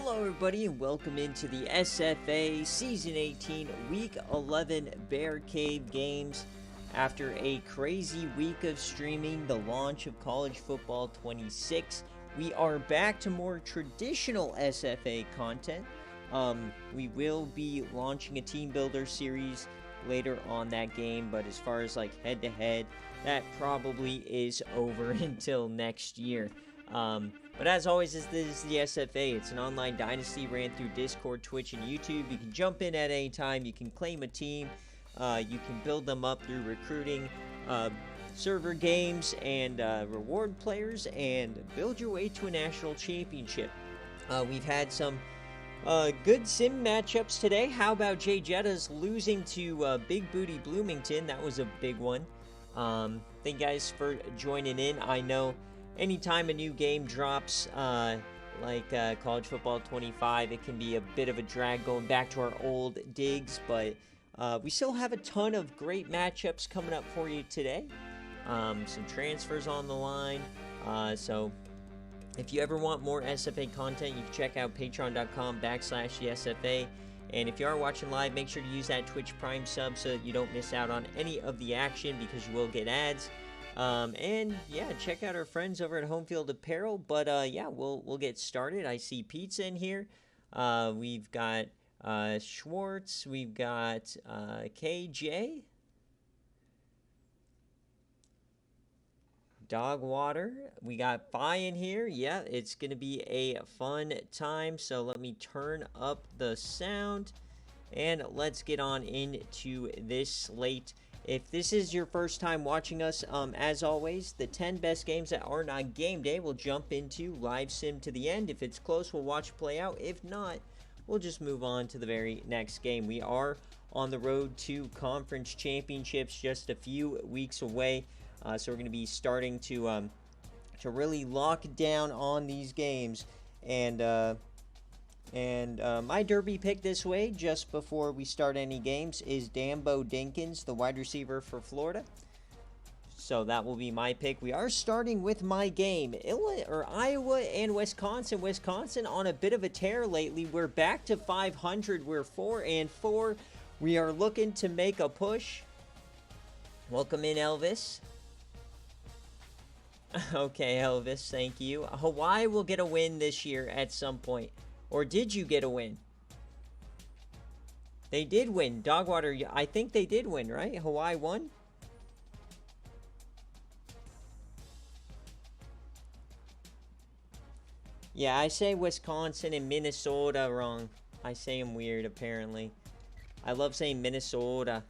Hello everybody and welcome into the SFA Season 18 Week 11 BearCave games. After a crazy week of streaming the launch of College Football 26, we are back to more traditional SFA content. We will be launching a team builder series later on that game, but as far as like head-to-head, that probably is over until next year. But as always, this is the SFA. It's an online dynasty ran through Discord, Twitch, and YouTube. You can jump in at any time. You can claim a team. You can build them up through recruiting, server games, and reward players, and build your way to a national championship. We've had some good sim matchups today. How about Jay Jetta's losing to Big Booty Bloomington? That was a big one. Thank you guys for joining in. I know anytime a new game drops, like College Football 25, it can be a bit of a drag going back to our old digs, but we still have a ton of great matchups coming up for you today. Some transfers on the line, so if you ever want more SFA content, you can check out patreon.com/thesfa. And if you are watching live, make sure to use that Twitch Prime sub so that you don't miss out on any of the action, because you will get ads. And yeah, check out our friends over at Home Field Apparel. But yeah, we'll get started. I see pizza in here. We've got Schwartz. We've got KJ. Dog water. We got Fi in here. Yeah, it's gonna be a fun time. So let me turn up the sound and let's get on into this slate. If this is your first time watching us, as always, the 10 best games that aren't on game day we'll jump into live sim to the end. If it's close, we'll watch play out. If not, we'll just move on to the very next game. We are on the road to conference championships, just a few weeks away. So we're going to be starting to really lock down on these games. And my derby pick this way, just before we start any games, is Dambo Dinkins, the wide receiver for Florida. So that will be my pick. We are starting with my game, Iowa and Wisconsin. Wisconsin on a bit of a tear lately. We're back to 500. We're 4-4. We are looking to make a push. Welcome in, Elvis. Okay, Elvis, thank you. Hawaii will get a win this year at some point. Or did you get a win? They did win. Dogwater, I think they did win, right? Hawaii won? Yeah, I say Wisconsin and Minnesota wrong. I say them weird, apparently. I love saying Minnesota.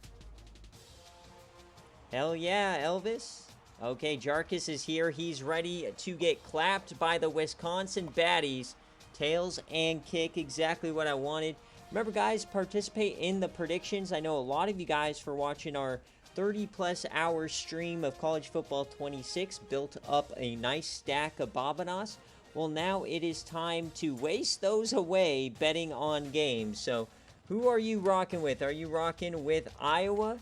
Hell yeah, Elvis. Okay, Jarkus is here. He's ready to get clapped by the Wisconsin baddies. Tails and kick, exactly what I wanted. Remember, guys, participate in the predictions. I know a lot of you guys, for watching our 30-plus hour stream of College Football 26, built up a nice stack of Babanas. Well, now it is time to waste those away betting on games. So, who are you rocking with? Are you rocking with Iowa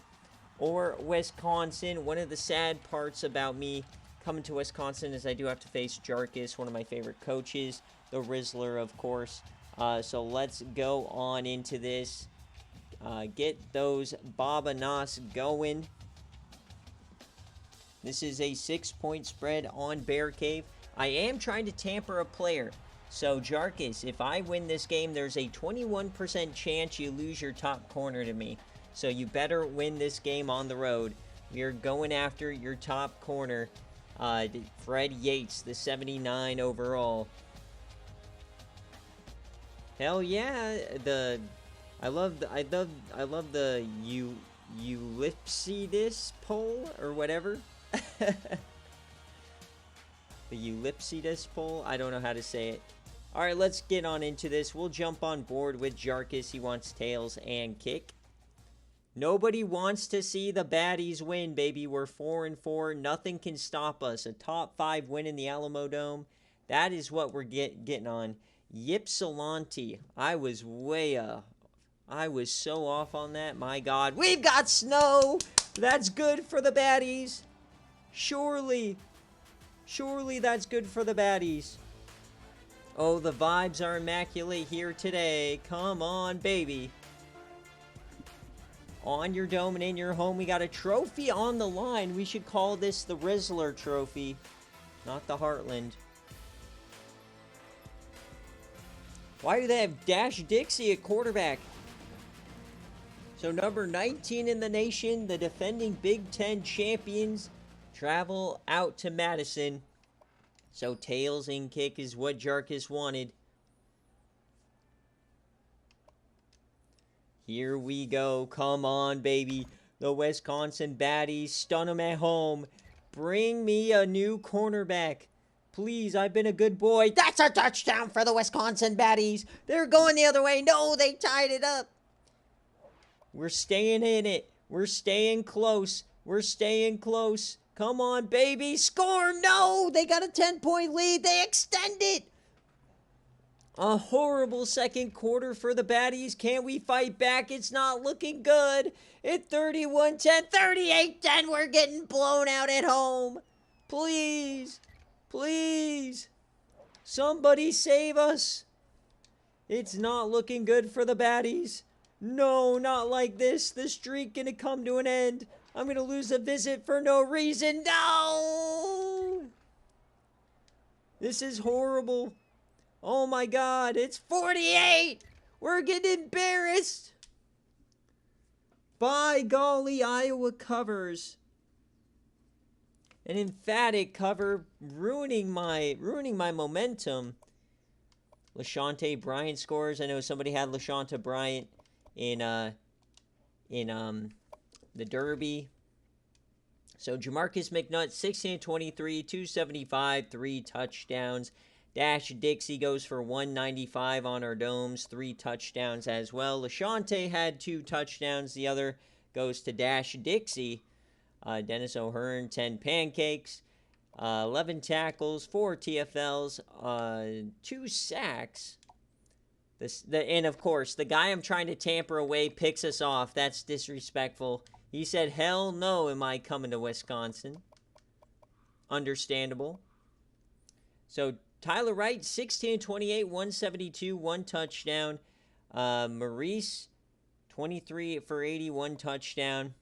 or Wisconsin? One of the sad parts about me coming to Wisconsin is I do have to face Jarkus, one of my favorite coaches, the Rizzler, of course. So let's go on into this. Get those Babanas going. This is a 6-point spread on BearCave. I am trying to tamper a player. So, Jarkus, if I win this game, there's a 21% chance you lose your top corner to me. So you better win this game on the road. We are going after your top corner, Fred Yates, the 79 overall. Hell yeah! I love the Ellipsidus poll or whatever. The Ellipsidus poll. I don't know how to say it. All right, let's get on into this. We'll jump on board with Jarkus. He wants tails and kick. Nobody wants to see the baddies win, baby. We're 4-4. Nothing can stop us. A top 5 win in the Alamo Dome. That is what we're getting on. Ypsilanti. I was way off. I was so off on that. My God. We've got snow. That's good for the baddies. Surely that's good for the baddies. Oh, the vibes are immaculate here today. Come on, baby. On your dome and in your home, we got a trophy on the line. We should call this the Rizzler Trophy, not the Heartland. Why do they have Dash Dixie at quarterback? So number 19 in the nation, the defending Big Ten champions, travel out to Madison. So tails in kick is what Jarkus wanted. Here we go. Come on, baby. The Wisconsin Baddies stun them at home. Bring me a new cornerback. Please, I've been a good boy. That's a touchdown for the Wisconsin Baddies. They're going the other way. No, they tied it up. We're staying in it. We're staying close. We're staying close. Come on, baby. Score. No, they got a 10-point lead. They extend it. A horrible second quarter for the Baddies. Can we fight back? It's not looking good. It's 31-10, 38-10. We're getting blown out at home. Please. Please. Somebody save us. It's not looking good for the Baddies. No, not like this. The streak gonna come to an end. I'm gonna lose a visit for no reason. No! This is horrible. Oh my God, it's 48! We're getting embarrassed! By golly, Iowa covers. An emphatic cover, ruining my momentum. LaShonte Bryant scores. I know somebody had LaShonte Bryant in the Derby. So Jamarcus McNutt, 16-23, 275, 3 touchdowns. Dash Dixie goes for 195 on our domes, 3 touchdowns as well. LaShonte had 2 touchdowns. The other goes to Dash Dixie. Dennis O'Hearn, 10 pancakes, 11 tackles, 4 TFLs, 2 sacks. And of course, the guy I'm trying to tamper away picks us off. That's disrespectful. He said, hell no am I coming to Wisconsin. Understandable. So Tyler Wright, 16-28, 172, 1 touchdown. Maurice, 23 for 80, 1 touchdown.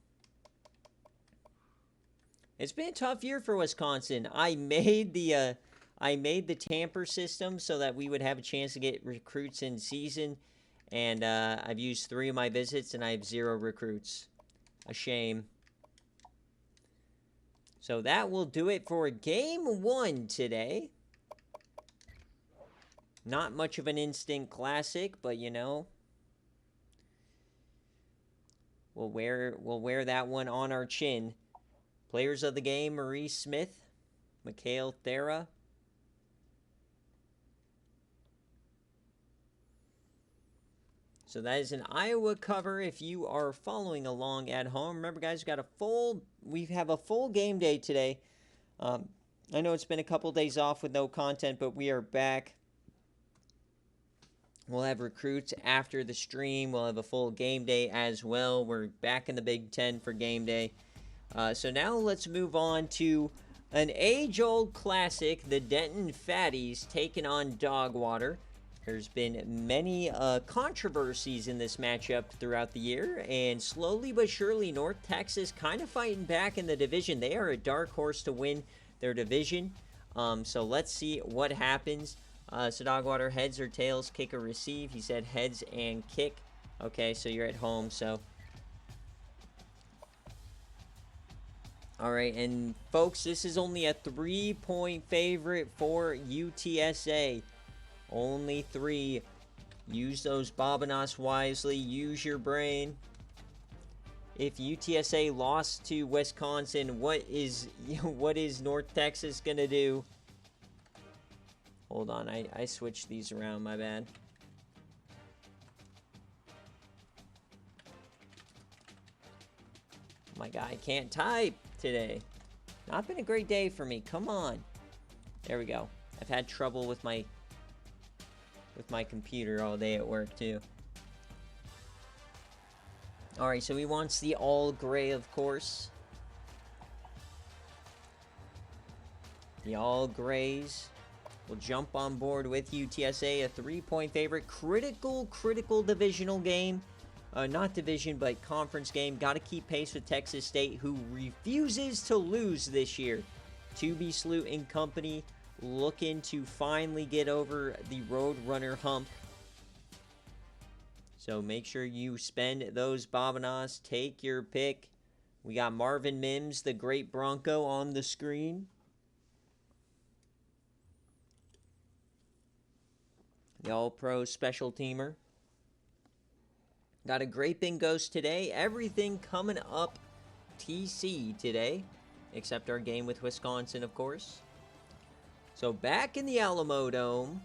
It's been a tough year for Wisconsin. I made the tamper system so that we would have a chance to get recruits in season. And I've used 3 of my visits, and I have 0 recruits. A shame. So that will do it for Game 1 today. Not much of an instant classic, but you know, we'll wear that one on our chin. Players of the game: Maurice Smith, Mikhail Thera. So that is an Iowa cover if you are following along at home. Remember, guys, we have a full game day today. I know it's been a couple days off with no content, but we are back. We'll have recruits after the stream. We'll have a full game day as well. We're back in the Big Ten for game day. So now let's move on to an age-old classic, the Denton Fatties taking on Dogwater. There's been many controversies in this matchup throughout the year, and slowly but surely, North Texas kind of fighting back in the division. They are a dark horse to win their division. So let's see what happens. So Dogwater, heads or tails, kick or receive? He said heads and kick. Okay, so you're at home, so. All right, and folks, this is only a 3-point favorite for UTSA. Only 3. Use those Bobinas wisely. Use your brain. If UTSA lost to Wisconsin, what is North Texas gonna do? Hold on, I switched these around, my bad. My guy can't type today. Not been a great day for me. Come on. There we go. I've had trouble with my computer all day at work too. Alright, so he wants the all gray, of course. The all grays. will jump on board with UTSA, a 3-point favorite. Critical divisional game. Not division, but conference game. Got to keep pace with Texas State, who refuses to lose this year. To Sloot and company looking to finally get over the Roadrunner hump. So make sure you spend those Babanas. Take your pick. We got Marvin Mims, the great Bronco, on the screen. The All-Pro special teamer. Got a great bingos today. Everything coming up TC today, except our game with Wisconsin, of course. So back in the Alamo Dome.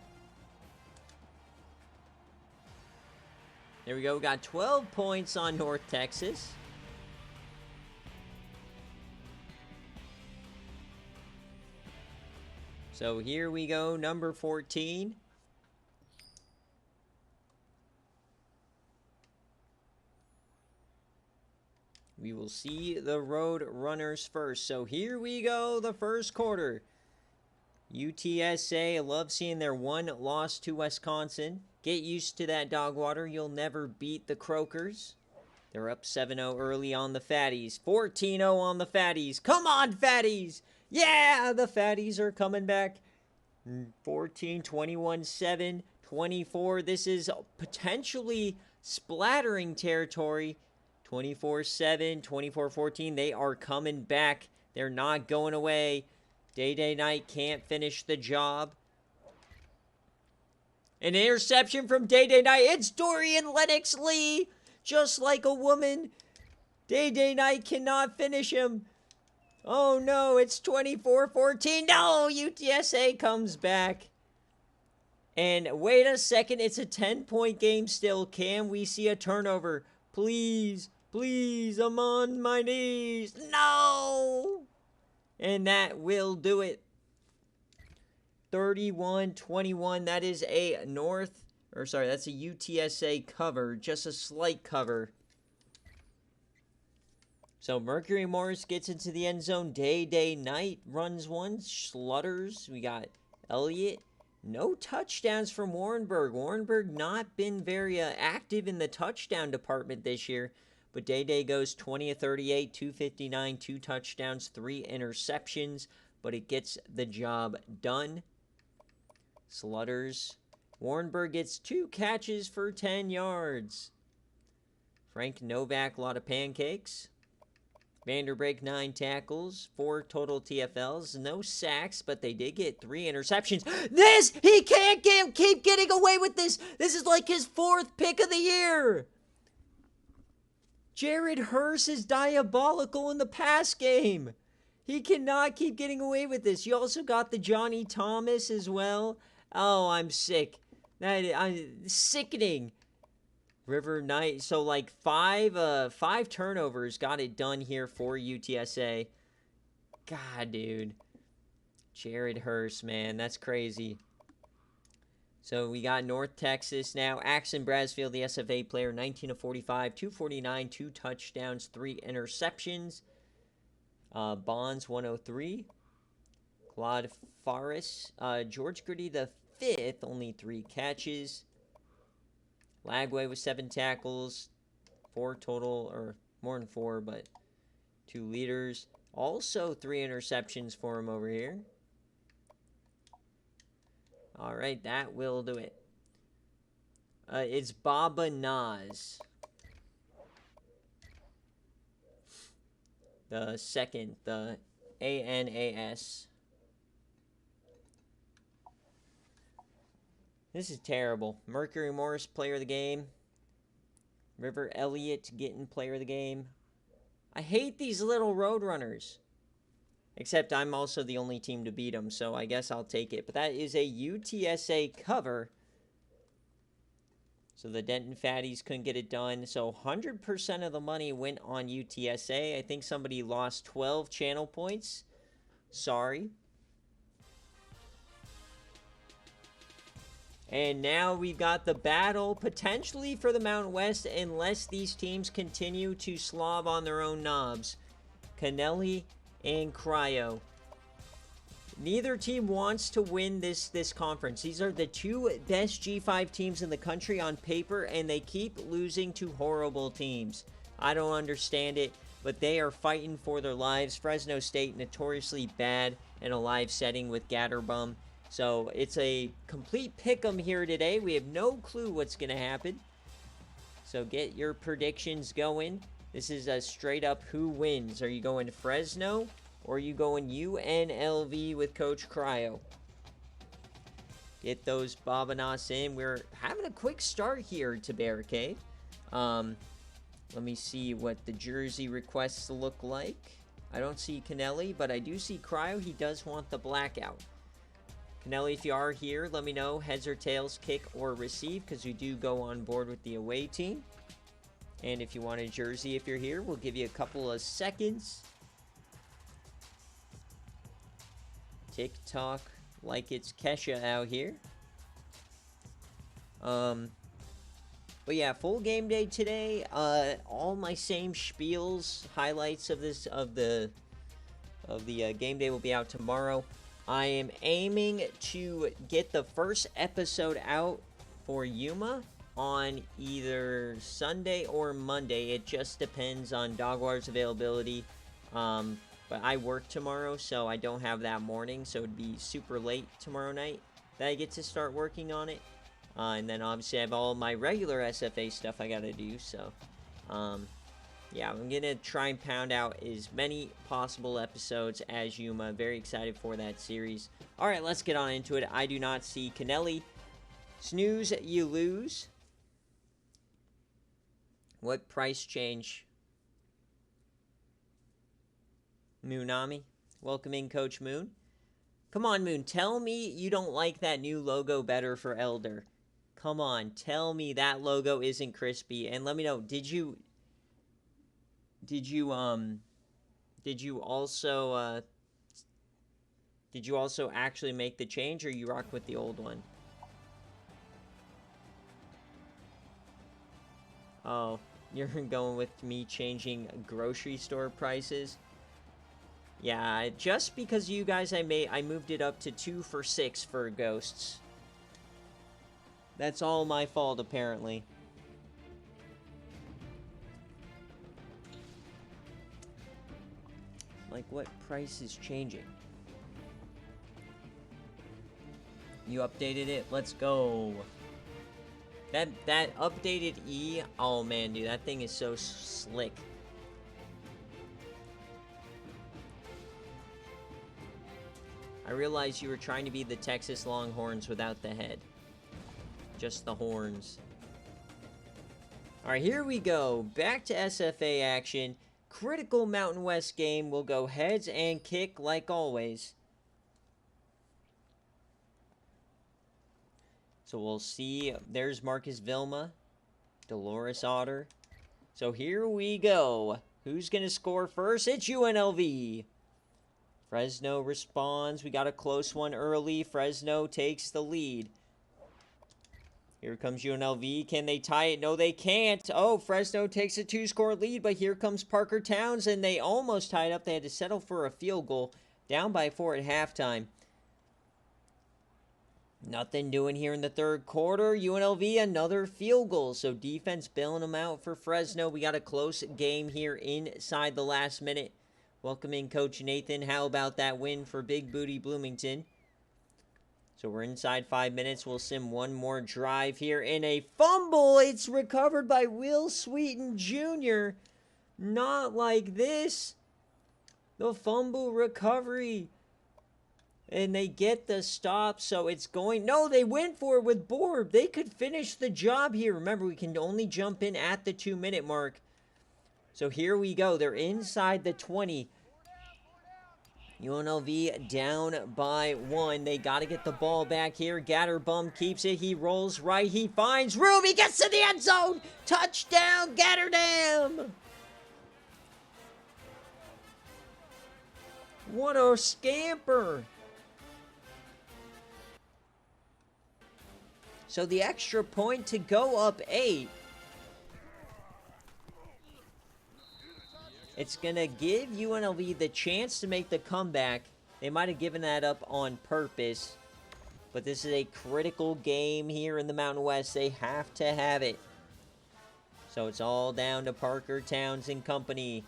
There we go. We got 12 points on North Texas. So here we go, number 14. We will see the Road Runners first. So here we go, the first quarter. UTSA, I love seeing their one loss to Wisconsin. Get used to that, Dogwater. You'll never beat the Croakers. They're up 7-0 early on the Fatties. 14-0 on the Fatties. Come on, Fatties! Yeah, the Fatties are coming back. 14, 21, 7, 24. This is potentially splattering territory. 24-7, 24-14. They are coming back. They're not going away. Day Night can't finish the job. An interception from Day Night. It's Dorian Lennox-Lee. Just like a woman. Day Night cannot finish him. Oh no, it's 24-14. No, UTSA comes back. And wait a second, it's a 10-point game still. Can we see a turnover? Please, please, I'm on my knees. No! And that will do it. 31-21. That is a that's a UTSA cover. Just a slight cover. So Mercury Morris gets into the end zone. Day Night runs one. Schlutters. We got Elliott. No touchdowns from Warrenburg. Warrenburg not been very active in the touchdown department this year. But Day goes 20-38, 259, 2 touchdowns, 3 interceptions. But it gets the job done. Slutters. Warrenburg gets 2 catches for 10 yards. Frank Novak, a lot of pancakes. Vanderbeek, 9 tackles, 4 total TFLs, no sacks, but they did get 3 interceptions. He can't keep getting away with this. This is like his 4th pick of the year. Jared Hurst is diabolical in the pass game. He cannot keep getting away with this. You also got the Johnny Thomas as well. Oh, I'm sick. I'm sickening. River Knight, so like 5 turnovers got it done here for UTSA. God, dude. Jared Hurst, man, that's crazy. So we got North Texas now. Axon Brasfield, the SFA player, 19 of 45, 249, 2 touchdowns, 3 interceptions. Bonds, 103. Claude Faris. George Gritty, the 5th, only 3 catches. Lagway with 7 tackles, 4 total, or more than 4, but 2 leaders. Also 3 interceptions for him over here. All right, that will do it. It's Baba Naz. The second, the ANAS. This is terrible. Mercury Morris, player of the game. River Elliott getting player of the game. I hate these little Roadrunners. Except I'm also the only team to beat them, so I guess I'll take it. But that is a UTSA cover. So the Denton Fatties couldn't get it done. So 100% of the money went on UTSA. I think somebody lost 12 channel points. Sorry. And now we've got the battle potentially for the Mountain West unless these teams continue to slob on their own knobs. Kennelly and Cryo. Neither team wants to win this conference. These are the two best G5 teams in the country on paper, and they keep losing to horrible teams. I don't understand it, but they are fighting for their lives. Fresno State, notoriously bad in a live setting with Gatterbum. So it's a complete pick'em here today. We have no clue what's going to happen. So get your predictions going. This is a straight up who wins. Are you going to Fresno or are you going UNLV with Coach Cryo? Get those Babanas in. We're having a quick start here to BearCave. Let me see what the jersey requests look like. I don't see Canelli, but I do see Cryo. He does want the blackout. Canelli, if you are here, let me know heads or tails, kick or receive, because we do go on board with the away team. And if you want a jersey, if you're here, we'll give you a couple of seconds. TikTok like it's Kesha out here. But yeah, full game day today. All my same spiels, highlights of the game day will be out tomorrow. I am aiming to get the first episode out for Yuma on either Sunday or Monday. It just depends on Dogwater's availability. But I work tomorrow, so I don't have that morning, so it'd be super late tomorrow night that I get to start working on it. And then obviously I have all my regular SFA stuff I gotta do, so yeah, I'm gonna try and pound out as many possible episodes as Yuma. Very excited for that series. Alright, let's get on into it. I do not see Canelli. Snooze, you lose. What price change? Moonami. Welcome in, Coach Moon. Come on, Moon. Tell me you don't like that new logo better for Elder. Come on. Tell me that logo isn't crispy. And let me know, did you also actually make the change, or you rock with the old one? Oh, you're going with me changing grocery store prices? Yeah, just because you guys, I moved it up to 2 for $6 for ghosts. That's all my fault, apparently. Like, what price is changing? You updated it? Let's go. That updated E, oh man, dude, that thing is so slick. I realized you were trying to be the Texas Longhorns without the head. Just the horns. Alright, here we go. Back to SFA action. Critical Mountain West game. We'll go heads and kick like always. So we'll see. There's Marcus Vilma. Dolores Otter. So here we go. Who's going to score first? It's UNLV. Fresno responds. We got a close one early. Fresno takes the lead. Here comes UNLV. Can they tie it? No, they can't. Oh, Fresno takes a 2-score lead, but here comes Parker Towns, and they almost tied up. They had to settle for a field goal. Down by 4 at halftime. Nothing doing here in the third quarter. UNLV, another field goal. So defense bailing them out for Fresno. We got a close game here inside the last minute. Welcome in, Coach Nathan. How about that win for Big Booty Bloomington? So we're inside 5 minutes. We'll sim one more drive here. In a fumble, it's recovered by Will Sweeten Jr. Not like this. The fumble recovery. And they get the stop, so it's going... No, they went for it with Borb. They could finish the job here. Remember, we can only jump in at the 2-minute mark. So here we go. They're inside the 20. UNLV down by 1. They got to get the ball back here. Gatterbum keeps it. He rolls right. He finds room. He gets to the end zone. Touchdown, Gatterdam. What a scamper. So the extra point to go up 8. It's going to give UNLV the chance to make the comeback. They might have given that up on purpose. But this is a critical game here in the Mountain West. They have to have it. So it's all down to Parker Towns and company.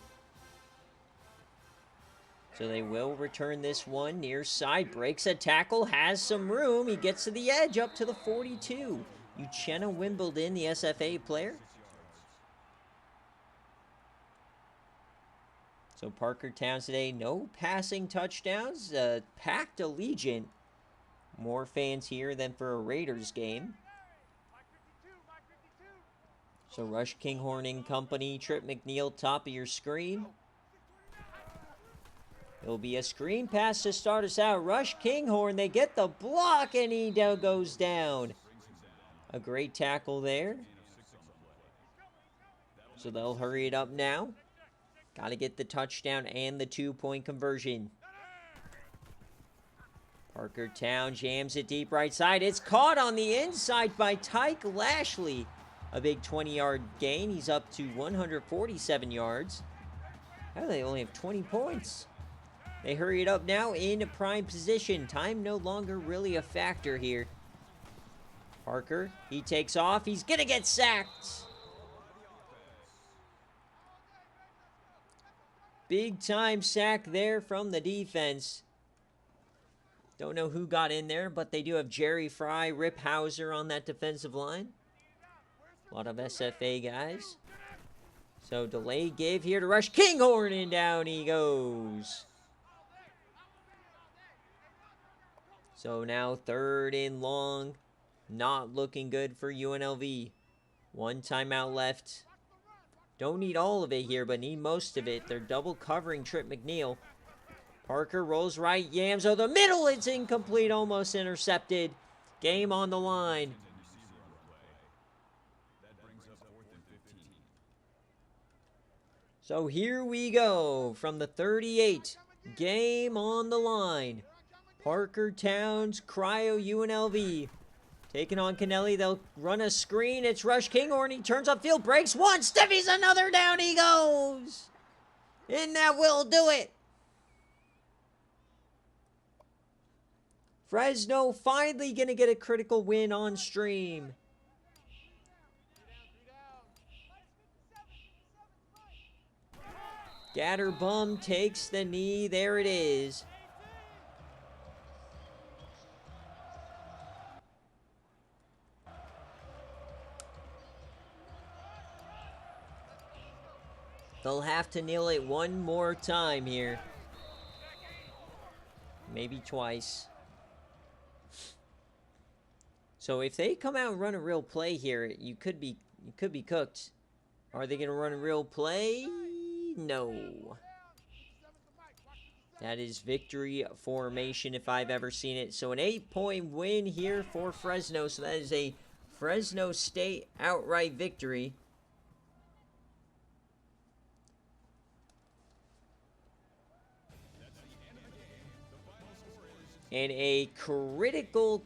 So they will return this one. Near side, breaks a tackle, has some room. He gets to the edge, up to the 42. Uchenna Wimbledon, the SFA player. So Parker Towns today, no passing touchdowns. Packed Allegiant. More fans here than for a Raiders game. So Rush Kinghorn and company. Trip McNeil, top of your screen. It'll be a screen pass to start us out. Rush Kinghorn, they get the block, and he goes down. A great tackle there. So they'll hurry it up now. Got to get the touchdown and the 2-point conversion. Parker Town jams it deep right side. It's caught on the inside by Tyke Lashley. A big 20-yard gain. He's up to 147 yards. How do they only have 20 points? They hurry it up now in prime position. Time no longer really a factor here. Parker, he takes off. He's going to get sacked. Big time sack there from the defense. Don't know who got in there, but they do have Jerry Fry, Rip Hauser on that defensive line. A lot of SFA guys. So delay give here to Rush Kinghorn, and down he goes. So now 3rd and long. Not looking good for UNLV. 1 timeout left. Don't need all of it here, but need most of it. They're double covering Trip McNeil. Parker rolls right, yams over the middle. It's incomplete, almost intercepted. Game on the line. So here we go from the 38. Game on the line. Parker Towns, Cryo UNLV. Taking on Kennelly, they'll run a screen. It's Rush Kinghorn. He turns upfield, breaks one, stiffies another, down he goes. And that will do it. Fresno finally going to get a critical win on stream. Gatterbum takes the knee. There it is. They'll have to kneel it one more time here. Maybe twice. So if they come out and run a real play here, you could be cooked. Are they going to run a real play? No. That is victory formation if I've ever seen it. So an 8-point win here for Fresno. So that is a Fresno State outright victory. And a critical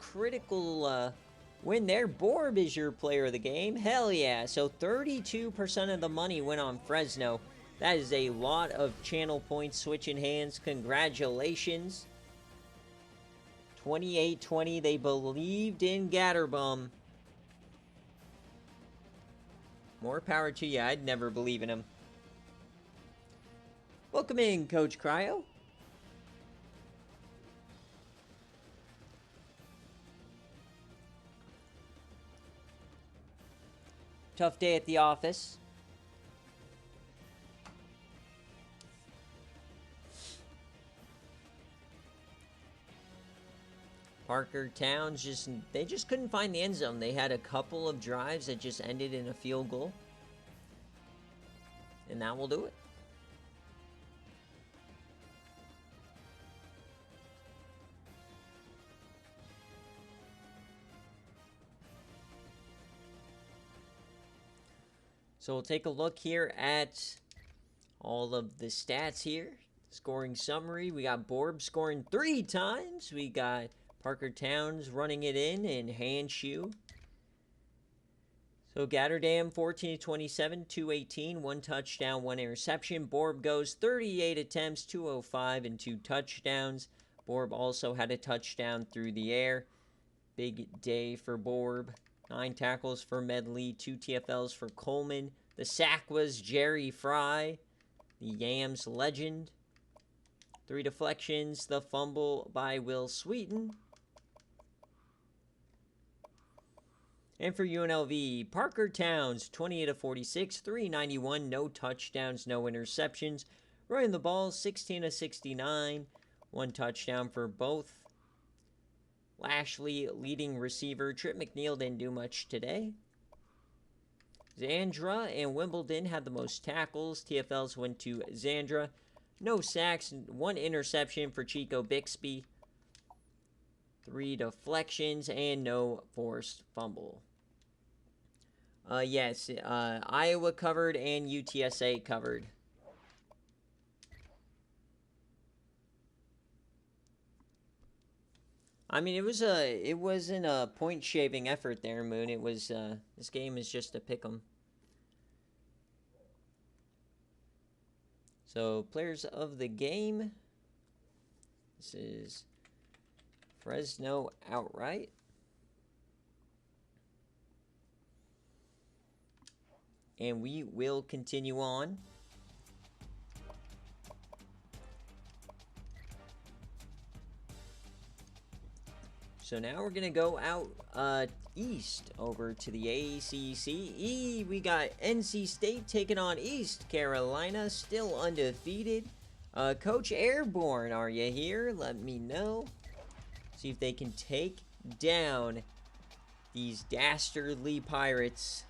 win there. Borb is your player of the game. Hell yeah. So 32% of the money went on Fresno. That is a lot of channel points switching hands. Congratulations. 28-20. They believed in Gatterbum. More power to you. I'd never believe in him. Welcome in, Coach Cryo. Tough day at the office. Parker Towns they just couldn't find the end zone. They had a couple of drives that just ended in a field goal. And that will do it. So we'll take a look here at all of the stats here. Scoring summary. We got Borb scoring 3 times. We got Parker Towns running it in and Handshoe. So Gatterdam 14-27, 218, 1 touchdown, 1 interception. Borb goes 38 attempts, 205, and 2 touchdowns. Borb also had a touchdown through the air. Big day for Borb. 9 tackles for Medley, 2 TFLs for Coleman. The sack was Jerry Fry, the Yams legend. 3 deflections, the fumble by Will Sweeten. And for UNLV, Parker Towns, 28 of 46, 391, no touchdowns, no interceptions. Running the ball, 16 of 69, 1 touchdown for both. Lashley, leading receiver. Trip McNeil didn't do much today. Zandra and Wimbledon had the most tackles. TFLs went to Zandra. No sacks, 1 interception for Chico Bixby. 3 deflections and no forced fumble. Yes, Iowa covered and UTSA covered. I mean, it wasn't a point shaving effort there, Moon. It was this game is just a pick 'em. So players of the game. This is Fresno outright. And we will continue on. So now we're going to go out east over to the ACC. We got NC State taking on East Carolina, still undefeated. Coach Airborne, are you here? Let me know. See if they can take down these dastardly Pirates.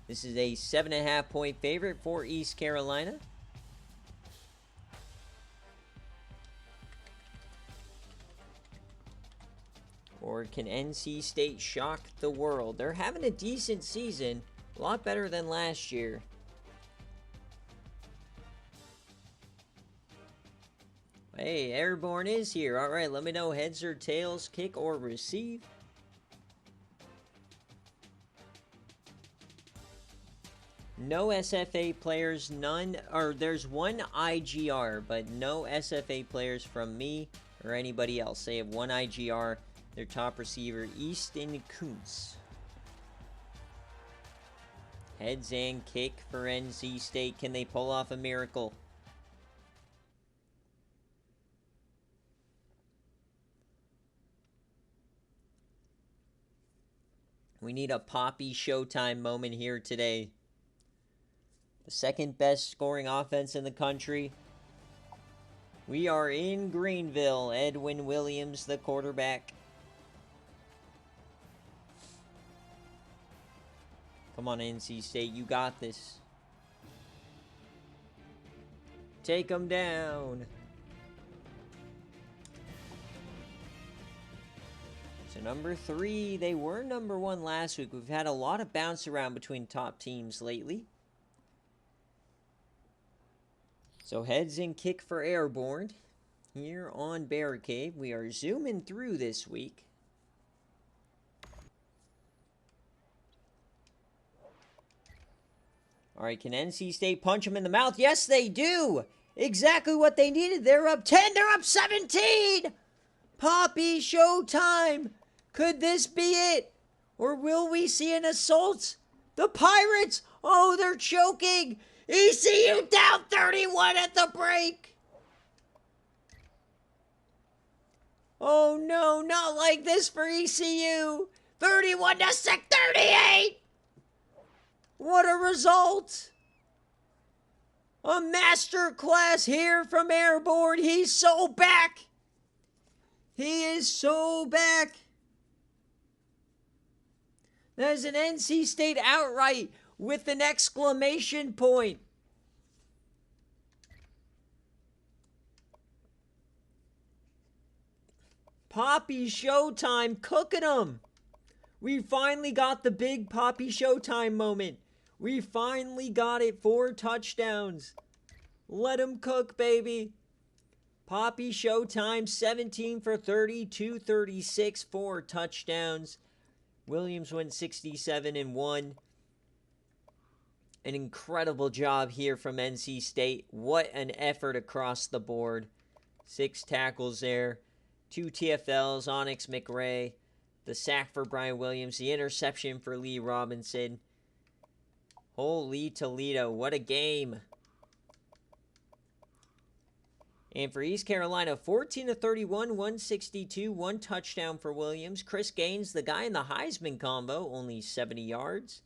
This is a 7.5 point favorite for East Carolina. Or can NC State shock the world? They're having a decent season. A lot better than last year. Hey, Airborne is here. All right, let me know heads or tails, kick or receive. No SFA players, none, or there's 1 IGR, but no SFA players from me or anybody else. They have 1 IGR. Their top receiver, Easton Kuntz. Heads and kick for NC State. Can they pull off a miracle? We need a Poppy Showtime moment here today. The second best scoring offense in the country. We are in Greenville. Edwin Williams, the quarterback. Come on, NC State. You got this. Take them down. So number 3, they were number 1 last week. We've had a lot of bounce around between top teams lately. So heads and kick for Airborne here on BearCave. We are zooming through this week. All right, can NC State punch them in the mouth? Yes, they do. Exactly what they needed. They're up 10. They're up 17. Poppy Showtime. Could this be it? Or will we see an assault? The Pirates. Oh, they're choking. ECU down 31 at the break. Oh, no, not like this for ECU. 31 to 38. What a result! A masterclass here from Airborne. He's so back. He is so back. That is an NC State outright with an exclamation point. Poppy Showtime cooking them. We finally got the big Poppy Showtime moment. We finally got it. 4 touchdowns. Let him cook, baby. Poppy Showtime, 17 for 30, 236, 4 touchdowns. Williams went 67 and 1. An incredible job here from NC State. What an effort across the board. 6 tackles there. 2 TFLs, Onyx McRae. The sack for Brian Williams. The interception for Lee Robinson. Holy Toledo, what a game. And for East Carolina, 14-31, 162, 1 touchdown for Williams. Chris Gaines, the guy in the Heisman combo, only 70 yards.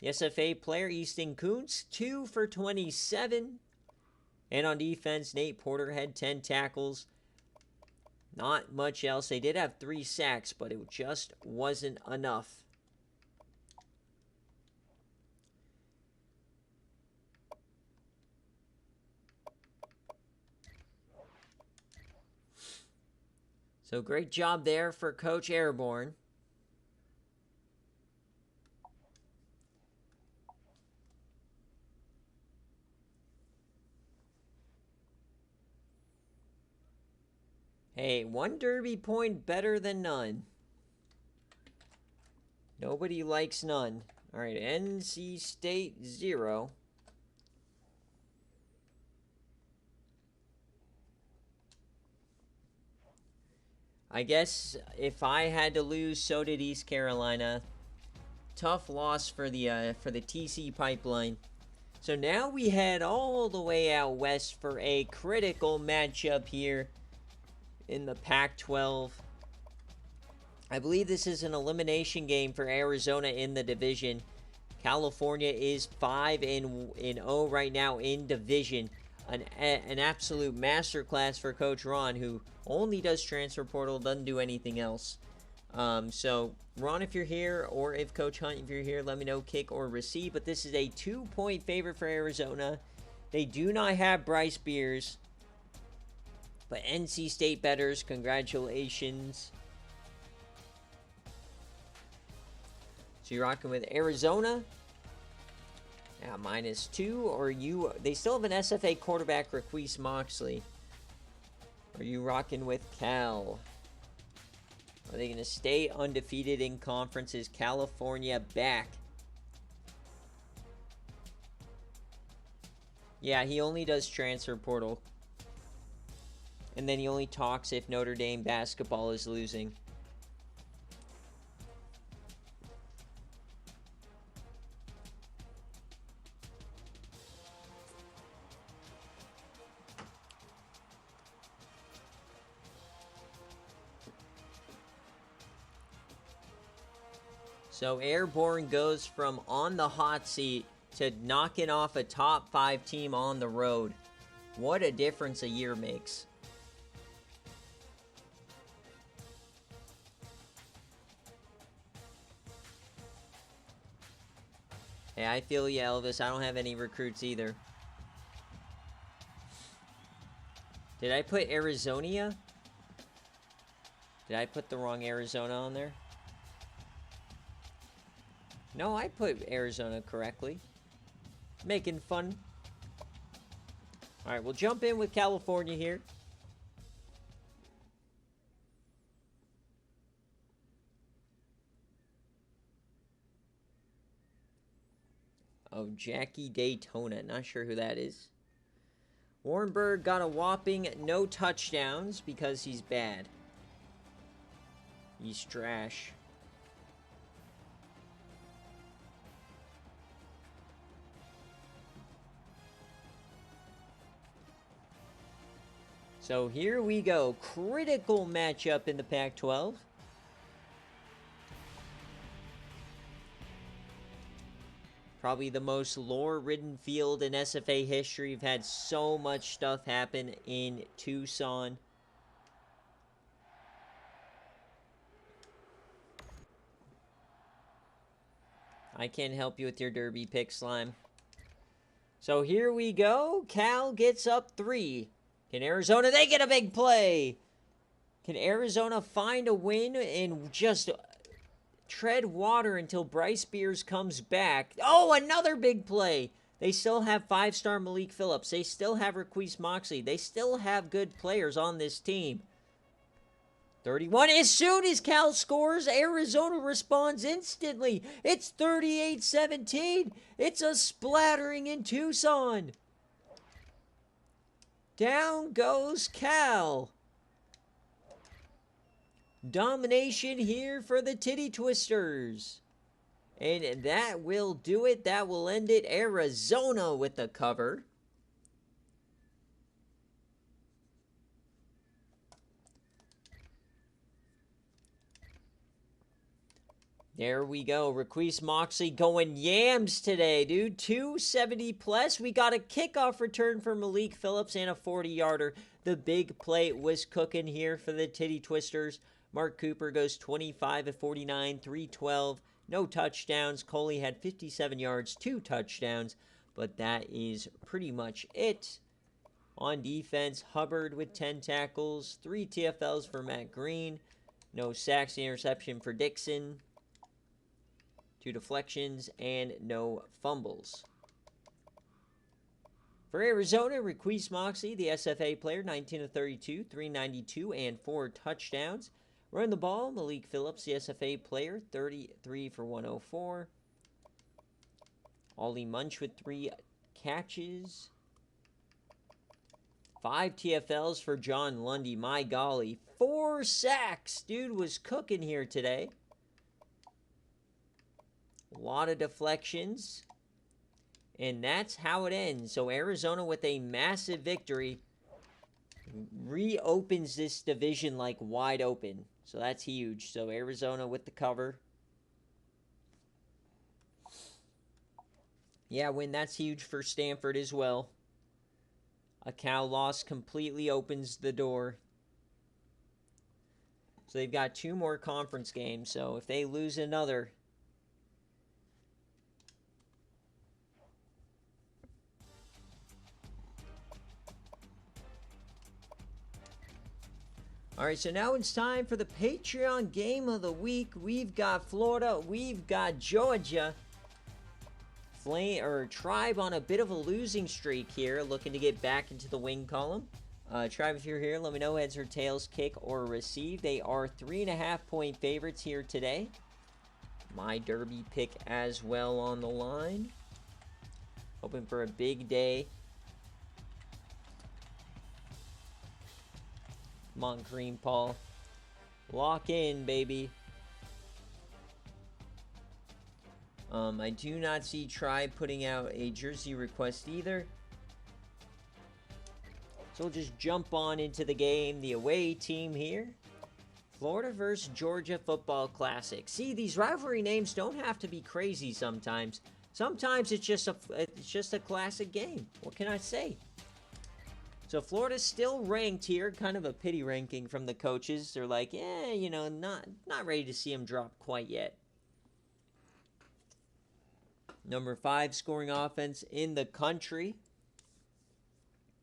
The SFA player, Easton Kuntz, 2 for 27. And on defense, Nate Porter had 10 tackles. Not much else. They did have 3 sacks, but it just wasn't enough. So great job there for Coach Airborne. Hey, 1 derby point better than none. Nobody likes none. All right, NC State 0. I guess if I had to lose, so did East Carolina. Tough loss for the TC Pipeline. So now we head all the way out west for a critical matchup here in the Pac-12. I believe this is an elimination game for Arizona in the division. California is 5-0 right now in division. An absolute masterclass for Coach Ron, who only does transfer portal, doesn't do anything else. So, Ron, if you're here, or if Coach Hunt, if you're here, let me know, kick or receive. But this is a 2-point favorite for Arizona. They do not have Bryce Beers. But NC State bettors, congratulations. So you're rocking with Arizona. Yeah, -2, or you... They still have an SFA quarterback, Raquise Moxley. Are you rocking with Cal? Are they going to stay undefeated in conference? Is California back? Yeah, he only does transfer portal. And then he only talks if Notre Dame basketball is losing. So Airborne goes from on the hot seat to knocking off a top 5 team on the road. What a difference a year makes. Hey, I feel you, Elvis. I don't have any recruits either. Did I put Arizonia? Did I put the wrong Arizona on there? No, I put Arizona correctly. Making fun. Alright, we'll jump in with California here. Oh, Jackie Daytona. Not sure who that is. Warrenberg got a whopping no touchdowns because he's bad. He's trash. So here we go. Critical matchup in the Pac-12. Probably the most lore-ridden field in SFA history. We've had so much stuff happen in Tucson. I can't help you with your derby pick, Slime. So here we go. Cal gets up 3. Can Arizona, they get a big play. Can Arizona find a win and just tread water until Bryce Beers comes back? Oh, another big play. They still have 5-star Malik Phillips. They still have Raquise Moxley. They still have good players on this team. 31. As soon as Cal scores, Arizona responds instantly. It's 38-17. It's a splattering in Tucson. Down goes Cal. Domination here for the Titty Twisters. And that will do it. That will end it. Arizona with the cover. There we go. Requise Moxley going yams today, dude. 270 plus. We got a kickoff return for Malik Phillips and a 40-yarder. The big play was cooking here for the Titty Twisters. Mark Cooper goes 25 of 49, 312. No touchdowns. Coley had 57 yards, 2 touchdowns. But that is pretty much it. On defense, Hubbard with 10 tackles, 3 TFLs for Matt Green. No sacks, interception for Dixon. 2 deflections, and no fumbles. For Arizona, Requise Moxley, the SFA player, 19 of 32, 392, and 4 touchdowns. Run the ball, Malik Phillips, the SFA player, 33 for 104. Ollie Munch with 3 catches. 5 TFLs for John Lundy. My golly, 4 sacks. Dude was cooking here today. A lot of deflections. And that's how it ends. So Arizona with a massive victory reopens this division like wide open. So that's huge. So Arizona with the cover. Yeah, win. That's huge for Stanford as well. A Cal loss completely opens the door. So they've got 2 more conference games. So if they lose another... Alright, so now it's time for the Patreon game of the week. We've got Florida, we've got Georgia. Tribe on a bit of a losing streak here, looking to get back into the win column. Tribe, if you're here, let me know heads or tails, kick or receive. They are 3.5-point favorites here today. My Derby pick as well on the line. Hoping for a big day. Come on, Green Paul. Lock in, baby. I do not see Tribe putting out a jersey request either. So we'll just jump on into the game. The away team here. Florida versus Georgia Football Classic. See, these rivalry names don't have to be crazy sometimes. Sometimes it's just a classic game. What can I say? So Florida's still ranked here, kind of a pity ranking from the coaches. They're like, yeah, you know, not ready to see him drop quite yet. Number 5 scoring offense in the country.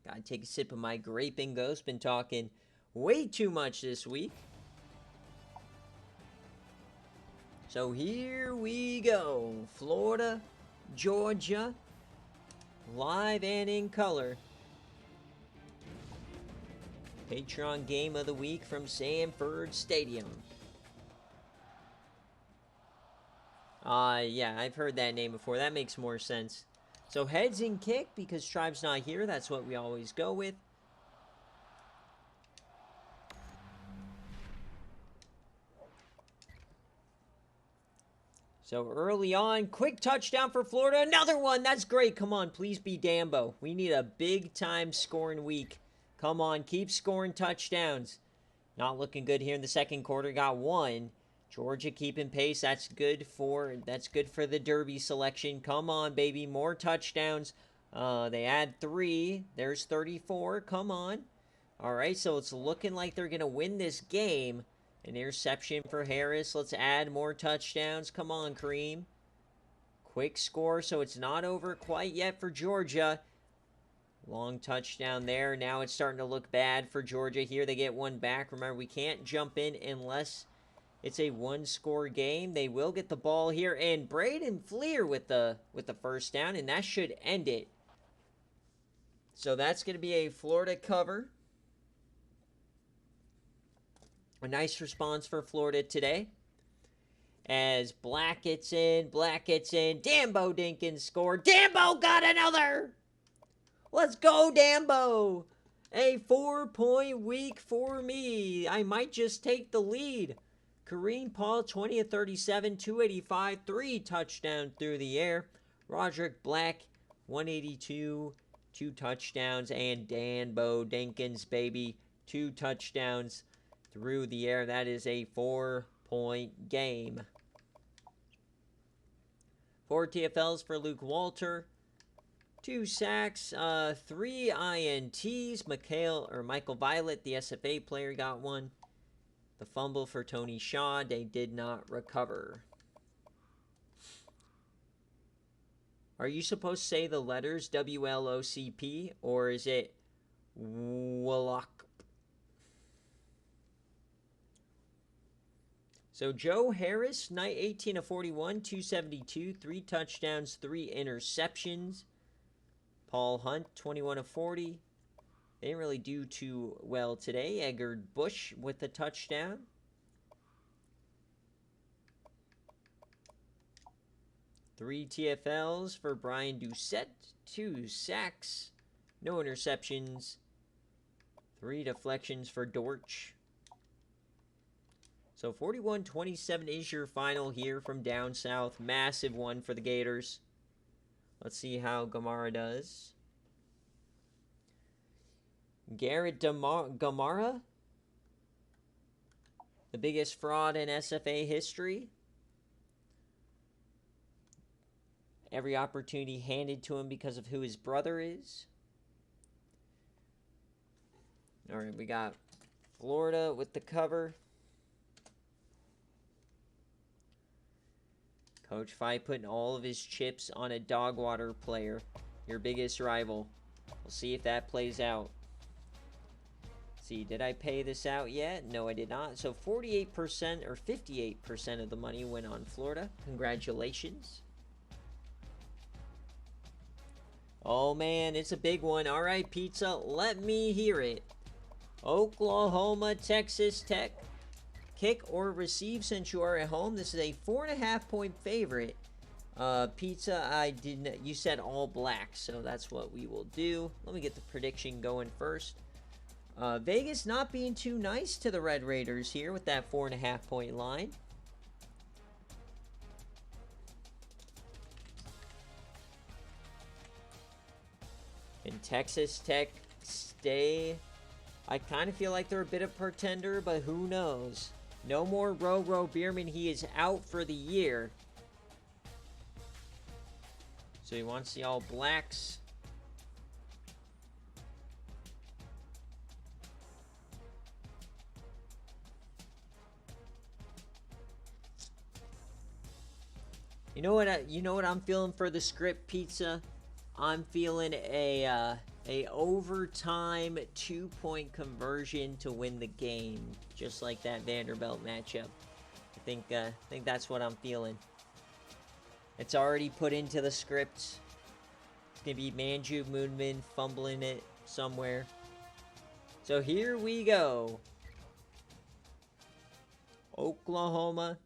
Gotta take a sip of my graping ghost. Been talking way too much this week. So here we go. Florida, Georgia, live and in color. Patreon game of the week from Sanford Stadium. Yeah, I've heard that name before. That makes more sense. So heads and kick, because Tribe's not here. That's what we always go with. So early on, quick touchdown for Florida. Another one. That's great. Come on, please be Dambo. We need a big-time scoring week. Come on, keep scoring touchdowns. Not looking good here in the second quarter. Got 1. Georgia keeping pace. That's good for the Derby selection. Come on, baby. More touchdowns. They add 3. There's 34. Come on. All right, so it's looking like they're going to win this game. An interception for Harris. Let's add more touchdowns. Come on, Kareem. Quick score, so it's not over quite yet for Georgia. Long touchdown there. Now it's starting to look bad for Georgia here. They get 1 back. Remember, we can't jump in unless it's a 1-score game. They will get the ball here. And Braden Fleer with the first down, and that should end it. So that's going to be a Florida cover. A nice response for Florida today. As Black gets in. Dambo Dinkins scored. Dambo got another! Let's go, Dambo! A 4-point week for me. I might just take the lead. Kareem Paul, 20 of 37, 285, 3 touchdowns through the air. Roderick Black, 182, 2 touchdowns. And Dambo Dinkins, baby, 2 touchdowns through the air. That is a 4-point game. 4 TFLs for Luke Walter. 2 sacks, 3 INTs. Michael Violet, the SFA player, got one. The fumble for Tony Shaw, they did not recover. Are you supposed to say the letters WLOCP, or is it Wallach? So Joe Harris, night 18 of 41, 272, 3 touchdowns, 3 interceptions. Paul Hunt, 21 of 40. They didn't really do too well today. Edgar Bush with a touchdown. Three TFLs for Brian Doucette. 2 sacks. No interceptions. 3 deflections for Dortch. So 41-27 is your final here from down south. Massive one for the Gators. Let's see how Gamara does. Garrett Gamara, the biggest fraud in SFA history. Every opportunity handed to him because of who his brother is. All right, we got Florida with the cover. Coach Fife putting all of his chips on a Dogwater player, your biggest rival. We'll see if that plays out. See, did I pay this out yet? No, I did not. So 48% or 58% of the money went on Florida. Congratulations. Oh, man, it's a big one. All right, Pizza, let me hear it. Oklahoma, Texas Tech. Kick or receive since you are at home. This is a 4.5-point favorite. Pizza, you said all black, so that's what we will do. Let me get the prediction going first. Vegas not being too nice to the Red Raiders here with that 4.5-point line. And Texas Tech stay. I kind of feel like they're a bit of a pretender, but who knows? No more Ro Bierman. He is out for the year. So he wants the All Blacks. You know what I'm feeling for the script, Pizza? I'm feeling a overtime 2-point conversion to win the game, just like that Vanderbilt matchup. I think that's what I'm feeling. It's already put into the script. It's gonna be Manju Moonman fumbling it somewhere. So here we go. Oklahoma,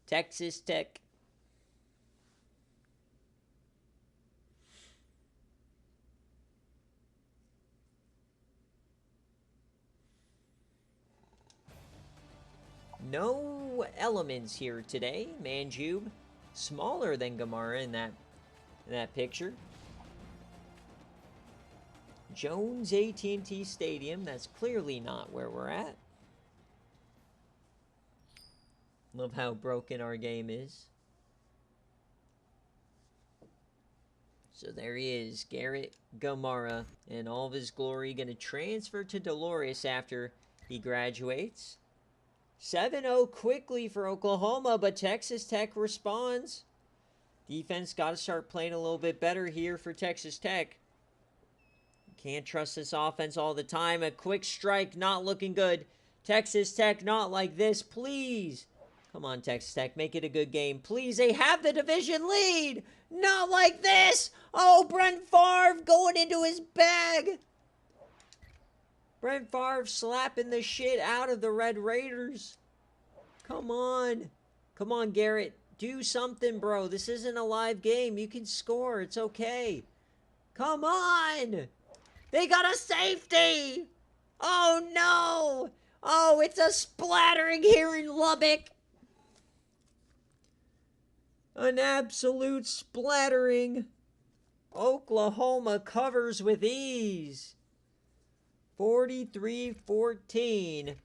Texas Tech. No elements here today. Manjube, smaller than Gamara in that picture. Jones AT&T Stadium. That's clearly not where we're at. Love how broken our game is. So there he is, Garrett Gamara, in all of his glory. Going to transfer to Dolores after he graduates. 7-0 quickly for Oklahoma, but Texas Tech responds. Defense got to start playing a little bit better here for Texas Tech. Can't trust this offense all the time. A quick strike, not looking good. Texas Tech, not like this, please. Come on, Texas Tech, make it a good game. Please, they have the division lead. Not like this. Oh, Brent Favre going into his bag. Brett Favre slapping the shit out of the Red Raiders. Come on. Come on, Garrett. Do something, bro. This isn't a live game. You can score. It's okay. Come on. They got a safety. Oh, no. Oh, it's a splattering here in Lubbock. An absolute splattering. Oklahoma covers with ease. 43-14.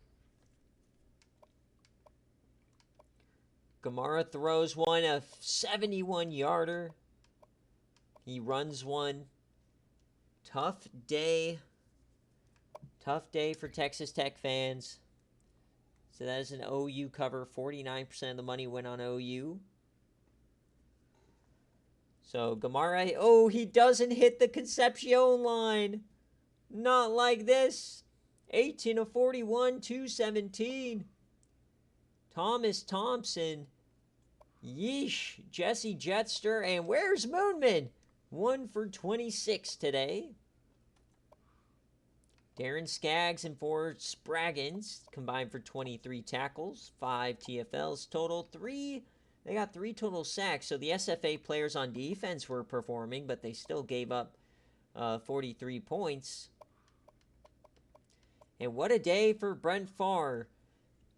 Kamara throws one, a 71-yarder. He runs one. Tough day. Tough day for Texas Tech fans. So that is an OU cover. 49% of the money went on OU. So Gamara, oh, he doesn't hit the Concepcion line. Not like this. 18 of 41, 217. Thomas Thompson. Yeesh. Jesse Jetster. And where's Moonman? 1 for 26 today. Darren Skaggs and 4 Spraggins combined for 23 tackles. 5 TFLs total. They got 3 total sacks. So the SFA players on defense were performing, but they still gave up 43 points. And what a day for Brent Favre.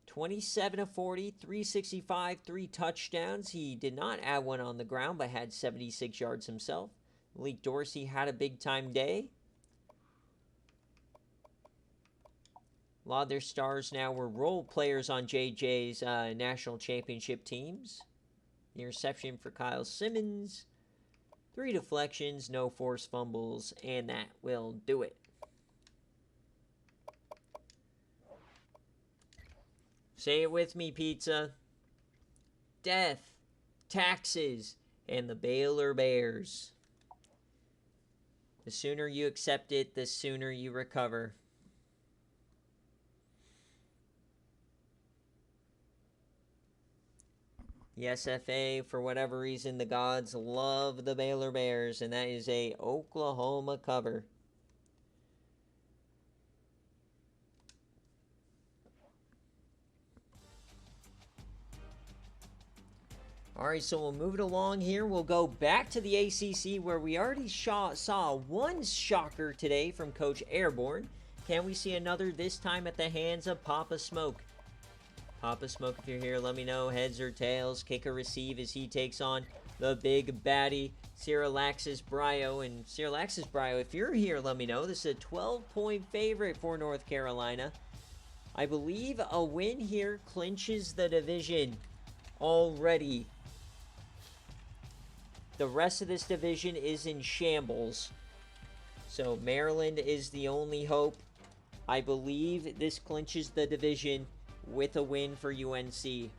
27 of 40, 365, 3 touchdowns. He did not add one on the ground, but had 76 yards himself. Malik Dorsey had a big-time day. A lot of their stars now were role players on JJ's national championship teams. The interception for Kyle Simmons. 3 deflections, no forced fumbles, and that will do it. Say it with me, pizza. Death, taxes, and the Baylor Bears. The sooner you accept it, the sooner you recover. The SFA, for whatever reason, the gods love the Baylor Bears, and that is a Oklahoma cover. All right, so we'll move it along here. We'll go back to the ACC where we already saw one shocker today from Coach Airborne. Can we see another this time at the hands of Papa Smoke? Papa Smoke, if you're here, let me know. Heads or tails, kick or receive as he takes on the big baddie, Syralaxis Brio. And Syralaxis Brio, if you're here, let me know. This is a 12-point favorite for North Carolina. I believe a win here clinches the division already. The rest of this division is in shambles. So Maryland is the only hope. I believe this clinches the division with a win for UNC.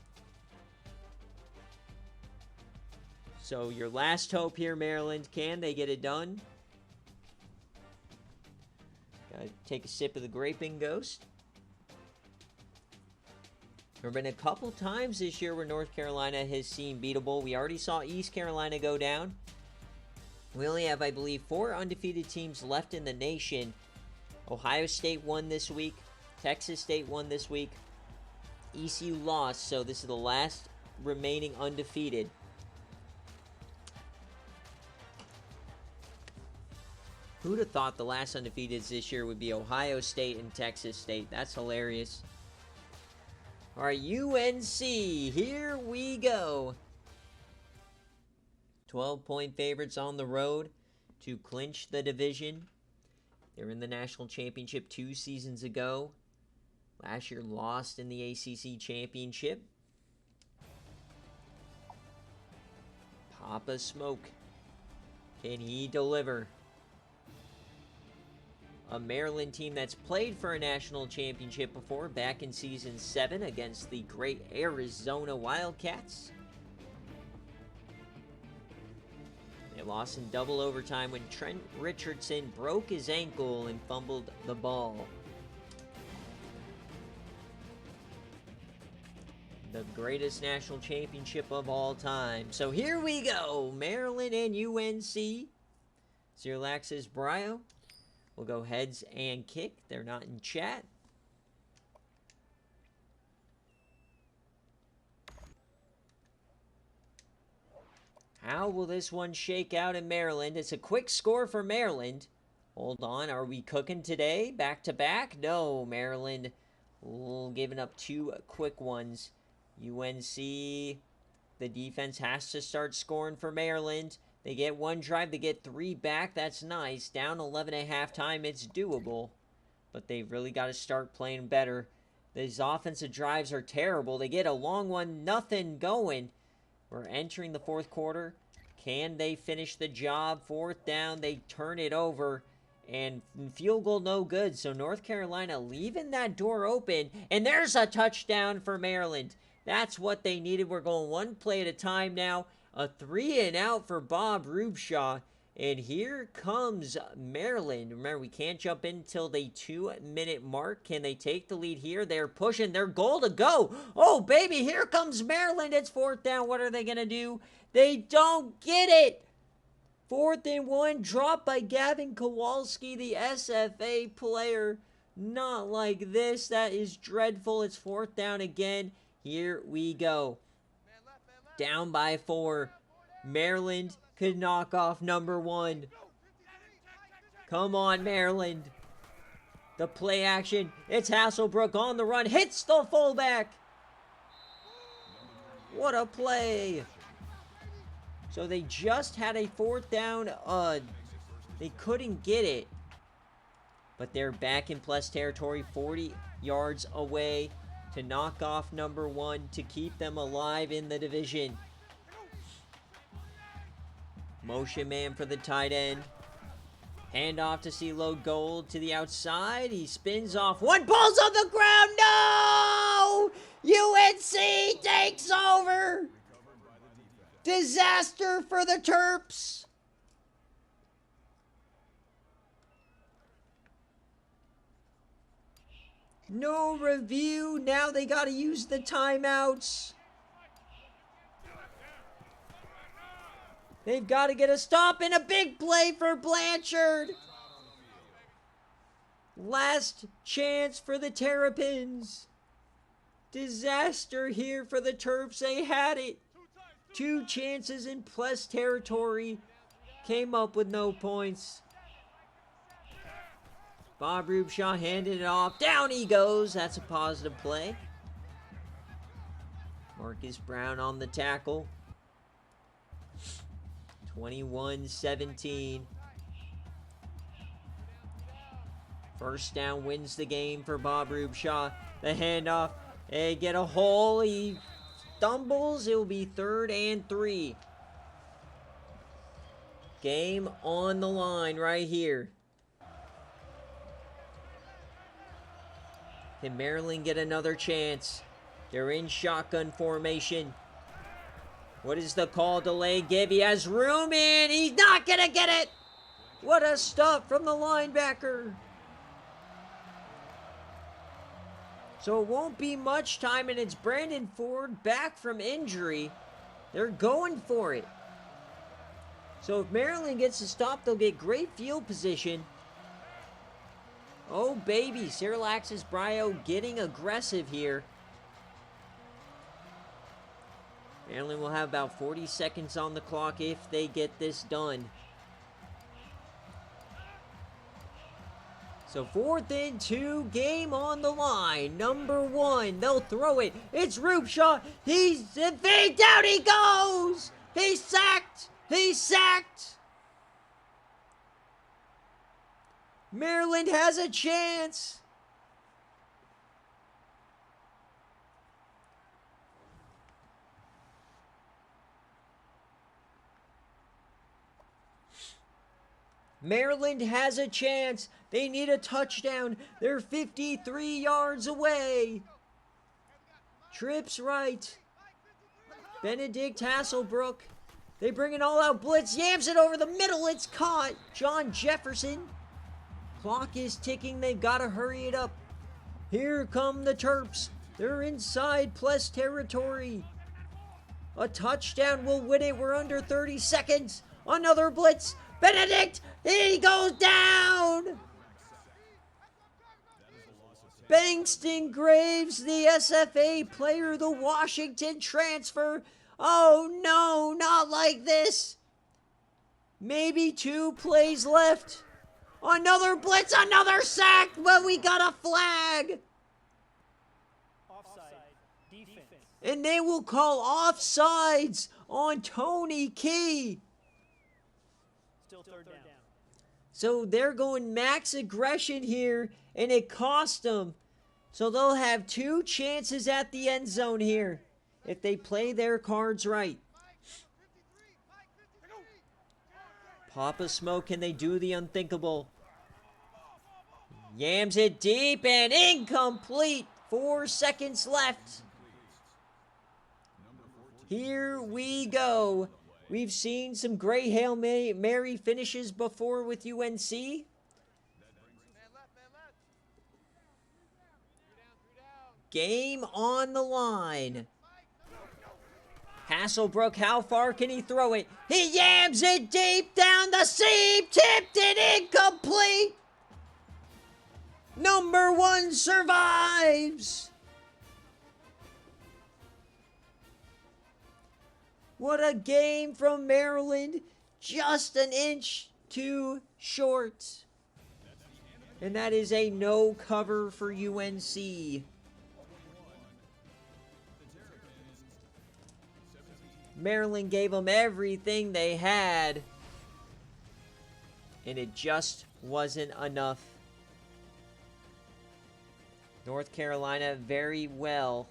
So your last hope here, Maryland. Can they get it done? Gotta take a sip of the Graping Ghost. There have been a couple times this year where North Carolina has seemed beatable. We already saw East Carolina go down. We only have, I believe, 4 undefeated teams left in the nation. Ohio State won this week. Texas State won this week. ECU lost, so this is the last remaining undefeated. Who'd have thought the last undefeateds this year would be Ohio State and Texas State? That's hilarious. All right, UNC, here we go. 12-point favorites on the road to clinch the division. They were in the national championship 2 seasons ago. Last year lost in the ACC championship. Papa Smoke. Can he deliver? A Maryland team that's played for a national championship before, back in season 7 against the great Arizona Wildcats. They lost in double overtime when Trent Richardson broke his ankle and fumbled the ball. The greatest national championship of all time. So here we go. Maryland and UNC. Syralaxis Brio. We'll go heads and kick. They're not in chat. How will this one shake out in Maryland? It's a quick score for Maryland. Hold on, are we cooking today? Back to back? No, Maryland giving up 2 quick ones. UNC, the defense has to start scoring for Maryland. They get 1 drive, they get 3 back. That's nice. Down 11 at halftime, it's doable. But they've really got to start playing better. These offensive drives are terrible. They get a long one, nothing going. We're entering the 4th quarter. Can they finish the job? 4th down, they turn it over. And field goal no good. So North Carolina leaving that door open. And there's a touchdown for Maryland. That's what they needed. We're going 1 play at a time now. A 3-and-out for Bob Rubshaw. And here comes Maryland. Remember, we can't jump in until the 2-minute mark. Can they take the lead here? They're pushing their goal to go. Oh, baby, here comes Maryland. It's 4th down. What are they going to do? They don't get it. 4th and 1, dropped by Gavin Kowalski, the SFA player. Not like this. That is dreadful. It's 4th down again. Here we go. Down by 4. Maryland could knock off number 1. Come on, Maryland. The play action. It's Hasselbrook on the run. Hits the fullback. What a play. So they just had a 4th down. They couldn't get it. But they're back in plus territory, 40 yards away to knock off number 1 to keep them alive in the division. Motion man for the tight end. Hand off to CeeLo Gold to the outside. He spins off. 1 ball's on the ground. No! UNC takes over. Disaster for the Terps. No review. Now they got to use the timeouts. They've got to get a stop and a big play for Blanchard. Last chance for the Terrapins. Disaster here for the Terps. They had it. 2 chances in plus territory. Came up with no points. Bob Rubshaw handed it off. Down he goes. That's a positive play. Marcus Brown on the tackle. 21-17. 1st down wins the game for Bob Rubshaw. The handoff. They get a hole. He stumbles. It will be 3rd and 3. Game on the line right here. Can Maryland get another chance? They're in shotgun formation. What is the call? Delay give. He has room in. He's not going to get it. What a stop from the linebacker. So it won't be much time, and it's Brandon Ford back from injury. They're going for it. So if Maryland gets a stop, they'll get great field position. Oh, baby. Sirilaxis Brio getting aggressive here. Maryland will have about 40 seconds on the clock if they get this done. So 4th and 2, game on the line. Number 1, they'll throw it. It's Rubshaw. He's fade down. He goes. He's sacked. He's sacked. Maryland has a chance. Maryland has a chance. They need a touchdown. They're 53 yards away. Trips right. Benedict Hasselbrook. They bring an all-out blitz. Yams it over the middle. It's caught. John Jefferson. Clock is ticking. They've got to hurry it up. Here come the Terps. They're inside plus territory. A touchdown will win it. We're under 30 seconds. Another blitz. Benedict. He goes down. Bankston Graves, the SFA player, the Washington transfer. Oh no, not like this. Maybe 2 plays left. Another blitz, another sack, but we got a flag. Offside. Defense. And they will call offsides on Tony Key. Still third down. So they're going max aggression here, and it cost them. So they'll have 2 chances at the end zone here if they play their cards right. Papa Smoke, can they do the unthinkable? Yams it deep and incomplete. 4 seconds left. Here we go. We've seen some great Hail Mary finishes before with UNC. Game on the line. Hasselbrook, how far can he throw it? He yams it deep down the seam. Tipped it incomplete. Number 1 survives. What a game from Maryland. Just an inch too short. And that is a no cover for UNC. Maryland gave them everything they had. And it just wasn't enough. North Carolina very well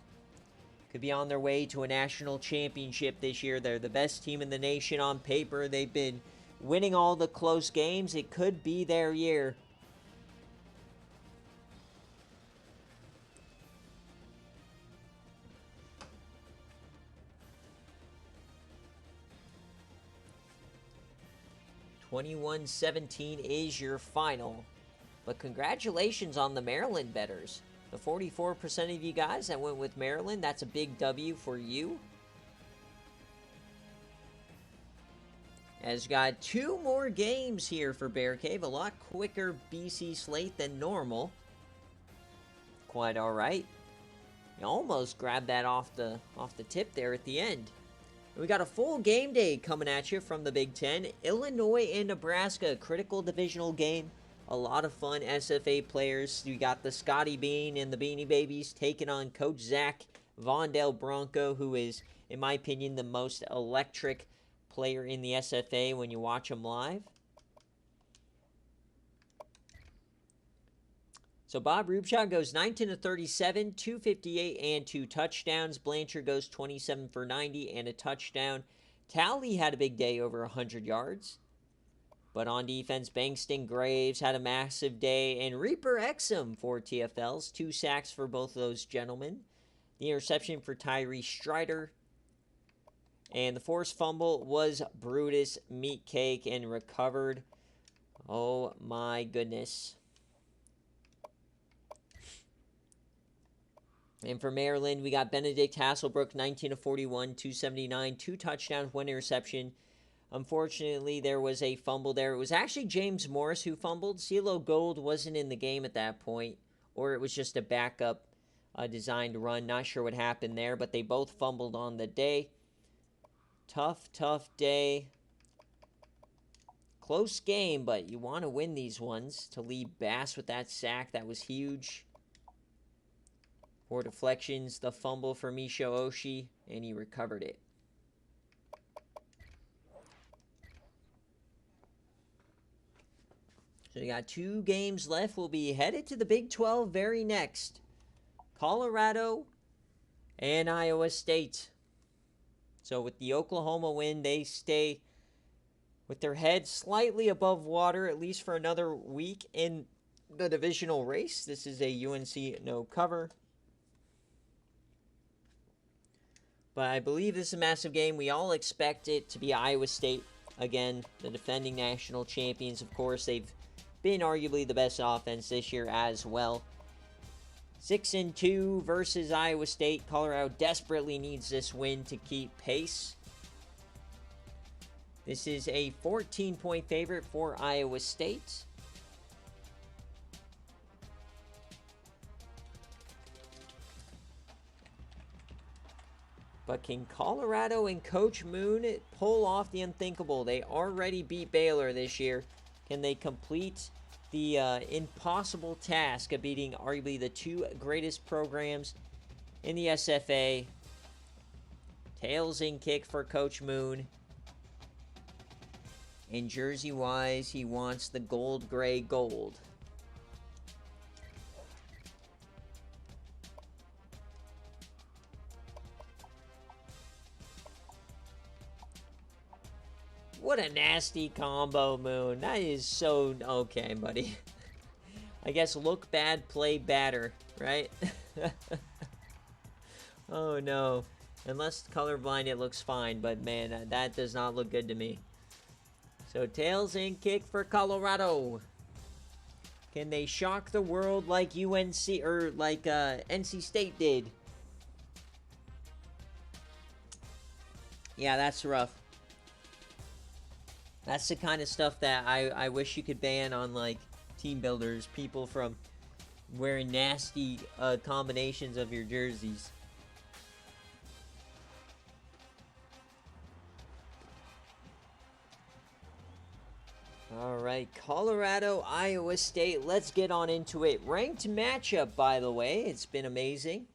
could be on their way to a national championship this year. They're the best team in the nation on paper. They've been winning all the close games. It could be their year. (21-17) is your final. But congratulations on the Maryland bettors. The 44% of you guys that went with Maryland, that's a big W for you. As got 2 more games here for BearCave. A lot quicker BC slate than normal. Quite alright. You almost grabbed that off the tip there at the end. We got a full game day coming at you from the Big Ten. Illinois and Nebraska, critical divisional game. A lot of fun SFA players. You got the Scotty Bean and the Beanie Babies taking on Coach Zach Vondell Bronco, who is, in my opinion, the most electric player in the SFA when you watch him live. So Bob Rubshot goes 19-37, 258 and 2 touchdowns. Blanchard goes 27 for 90 and a touchdown. Talley had a big day, over 100 yards. But on defense, Bankston Graves had a massive day. And Reaper Exum for TFLs. 2 sacks for both of those gentlemen. The interception for Tyree Strider. And the forced fumble was Brutus Meatcake and recovered. Oh my goodness. And for Maryland, we got Benedict Hasselbrook, 19-41, 279, 2 touchdowns, 1 interception. Unfortunately, there was a fumble there. It was actually James Morris who fumbled. CeeLo Gold wasn't in the game at that point, or it was just a backup designed run. Not sure what happened there, but they both fumbled on the day. Tough day. Close game, but you want to win these ones. To lead Bass with that sack, that was huge. 4 deflections, the fumble for Misho Oshie, and he recovered it. So we got 2 games left. We'll be headed to the Big 12 very next. Colorado and Iowa State. So with the Oklahoma win, they stay with their heads slightly above water, at least for another week in the divisional race. This is a UNC no cover. But I believe this is a massive game. We all expect it to be Iowa State. Again, the defending national champions, of course. They've been arguably the best offense this year as well. 6-2 versus Iowa State. Colorado desperately needs this win to keep pace. This is a 14-point favorite for Iowa State. But can Colorado and Coach Moon pull off the unthinkable? They already beat Baylor this year. Can they complete the impossible task of beating arguably the two greatest programs in the SFA? Tails in kick for Coach Moon. And jersey-wise, he wants the gold, gray, gold. What a nasty combo, Moon. That is so... Okay, buddy. I guess look bad, play badder, right? Oh, no. Unless colorblind, it looks fine. But, man, that does not look good to me. So, tails in kick for Colorado. Can they shock the world like UNC... Or like NC State did? Yeah, that's rough. That's the kind of stuff that I wish you could ban on, like, team builders. People from wearing nasty combinations of your jerseys. Alright, Colorado, Iowa State. Let's get on into it. Ranked matchup, by the way. It's been amazing.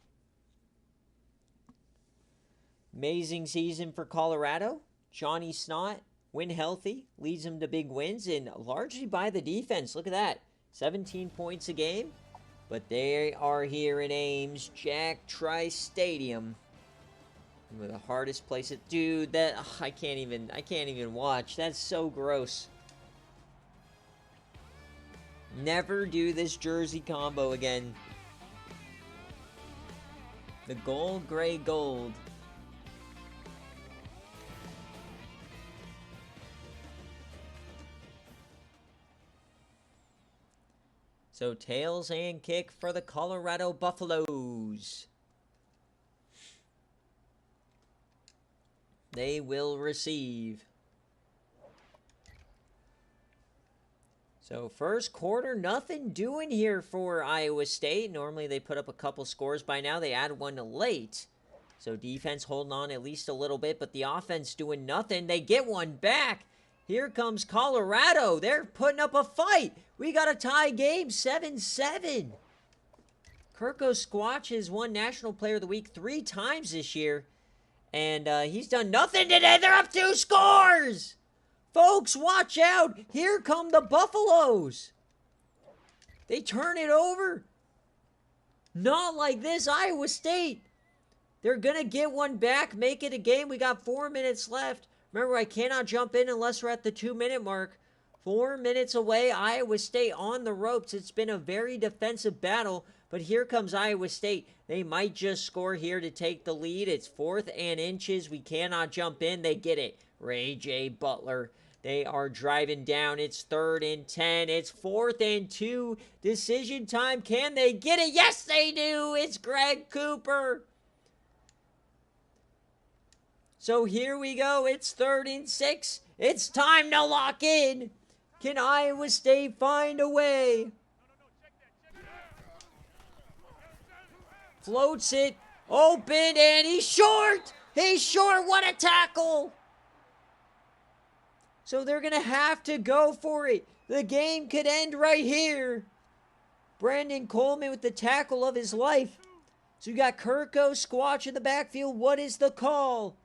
Amazing season for Colorado. Johnny Snott. Win healthy, leads them to big wins, and largely by the defense. Look at that. 17 points a game. But they are here in Ames, Jack Trice Stadium. One of the hardest places. Dude, that I can't even watch. That's so gross. Never do this jersey combo again. The gold, gray, gold. So, tails and kick for the Colorado Buffaloes. They will receive. So, first quarter, nothing doing here for Iowa State. Normally, they put up a couple scores by now. They add one late. So, defense holding on at least a little bit, but the offense doing nothing. They get one back. Here comes Colorado. They're putting up a fight. We got a tie game, 7-7. Kirko Squatch has won National Player of the Week 3 times this year. And he's done nothing today. They're up 2 scores. Folks, watch out. Here come the Buffaloes. They turn it over. Not like this, Iowa State. They're going to get one back, make it a game. We got 4 minutes left. Remember, I cannot jump in unless we're at the 2-minute mark. 4 minutes away, Iowa State on the ropes. It's been a very defensive battle, but here comes Iowa State. They might just score here to take the lead. It's 4th and inches. We cannot jump in. They get it. Ray J. Butler. They are driving down. It's 3rd and 10. It's 4th and 2. Decision time. Can they get it? Yes, they do. It's Greg Cooper. So here we go. It's 3rd and 6. It's time to lock in. Can Iowa State find a way? Floats it. Open, and he's short. He's short. What a tackle. So they're going to have to go for it. The game could end right here. Brandon Coleman with the tackle of his life. So you got Kirko Squatch in the backfield. What is the call?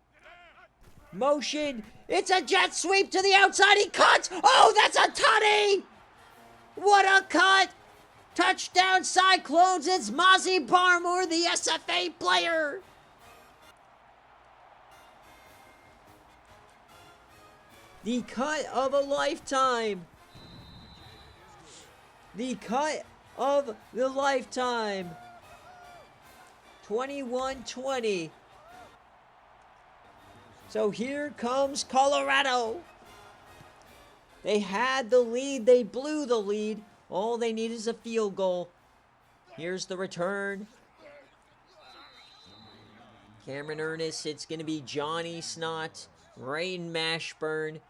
Motion. It's a jet sweep to the outside. He cuts. Oh, that's a tutty. What a cut. Touchdown Cyclones. It's Mozzie Barmore, the SFA player. The cut of a lifetime. The cut of the lifetime. 21-20. So here comes Colorado. They had the lead. They blew the lead. All they need is a field goal. Here's the return. Cameron Ernest. It's going to be Johnny Snott. Rain Mashburn.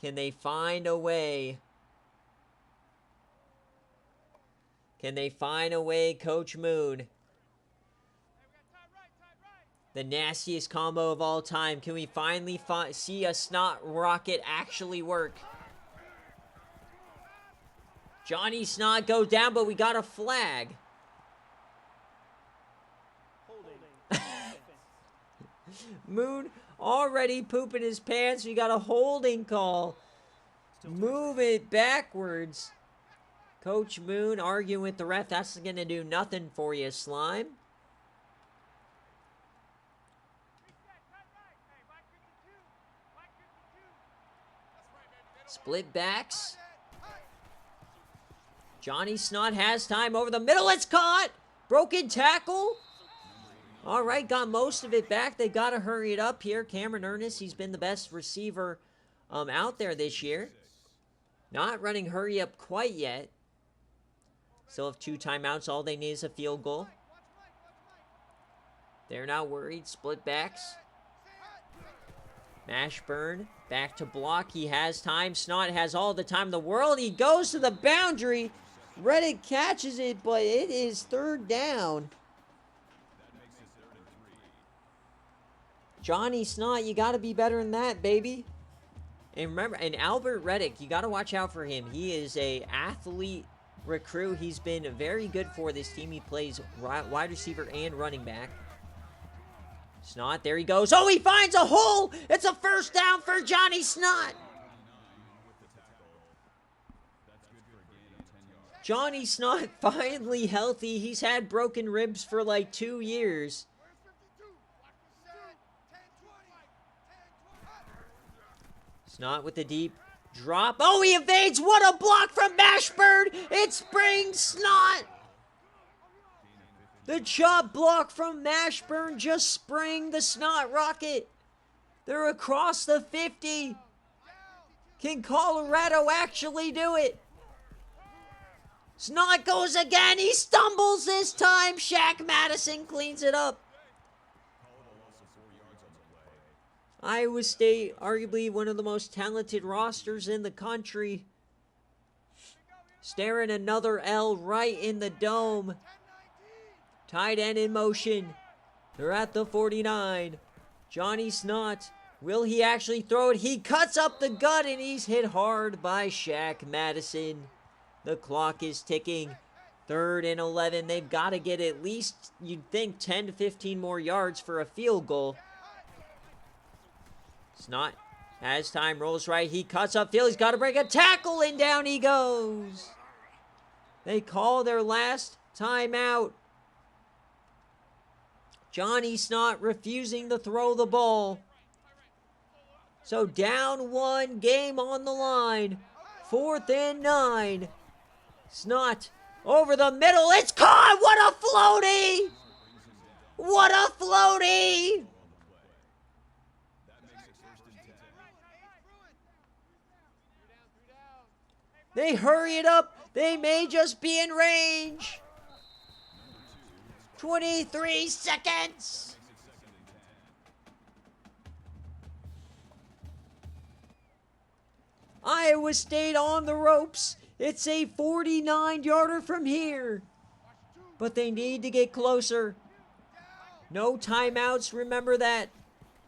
Can they find a way? Can they find a way, Coach Moon? The nastiest combo of all time. Can we finally see a snot rocket actually work? Johnny Snot go down, but we got a flag. Moon already pooping his pants. We got a holding call. Move it backwards. Coach Moon arguing with the ref. That's going to do nothing for you, Slime. Split backs. Johnny Snot has time over the middle. It's caught. Broken tackle. All right, got most of it back. They got to hurry it up here. Cameron Ernest, he's been the best receiver out there this year. Not running hurry up quite yet. Still have 2 timeouts. All they need is a field goal. They're not worried. Split backs. Mashburn back to block. He has time. Snot has all the time in the world. He goes to the boundary. Reddick catches it, but it is 3rd down. Johnny Snot, you got to be better than that, baby. And remember, and Albert Reddick, you got to watch out for him. He is a athlete recruit. He's been very good for this team. He plays wide receiver and running back. Snot, there he goes. Oh, he finds a hole. It's a 1st down for Johnny Snot. Johnny Snot finally healthy. He's had broken ribs for like 2 years. Snot with the deep drop. Oh, he evades. What a block from Mashburn. It springs Snot. The chop block from Mashburn just sprang the Snot rocket. They're across the 50. Can Colorado actually do it? Snot goes again. He stumbles this time. Shaq Madison cleans it up. Iowa State, arguably one of the most talented rosters in the country. Staring another L right in the dome. Tight end in motion. They're at the 49. Johnny Snot. Will he actually throw it? He cuts up the gut and he's hit hard by Shaq Madison. The clock is ticking. 3rd and 11. They've got to get at least, you'd think, 10 to 15 more yards for a field goal. Snot has time, rolls right. He cuts upfield. He's got to break a tackle, and down he goes. They call their last timeout. Johnny Snot refusing to throw the ball. So down 1, game on the line. 4th and 9. Snot over the middle. It's caught. What a floaty. What a floaty. They hurry it up. They may just be in range. 23 seconds. Iowa State on the ropes. It's a 49-yarder from here. But they need to get closer. No timeouts, remember that.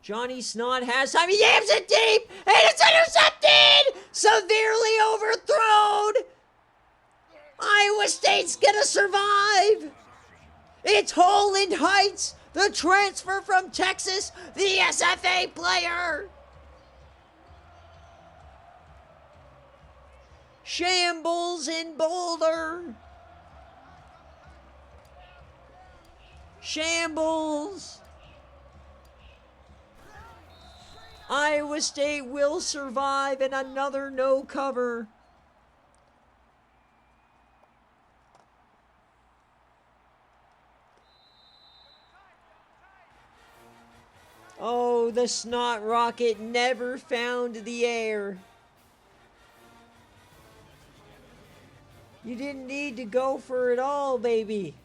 Johnny Snot has time. He yams it deep, and it's intercepted! Severely overthrown! Iowa State's gonna survive! It's Holland Heights, the transfer from Texas, the SFA player! Shambles in Boulder! Shambles! Iowa State will survive in another no cover. Oh, the Snot rocket never found the air. You didn't need to go for it all, baby.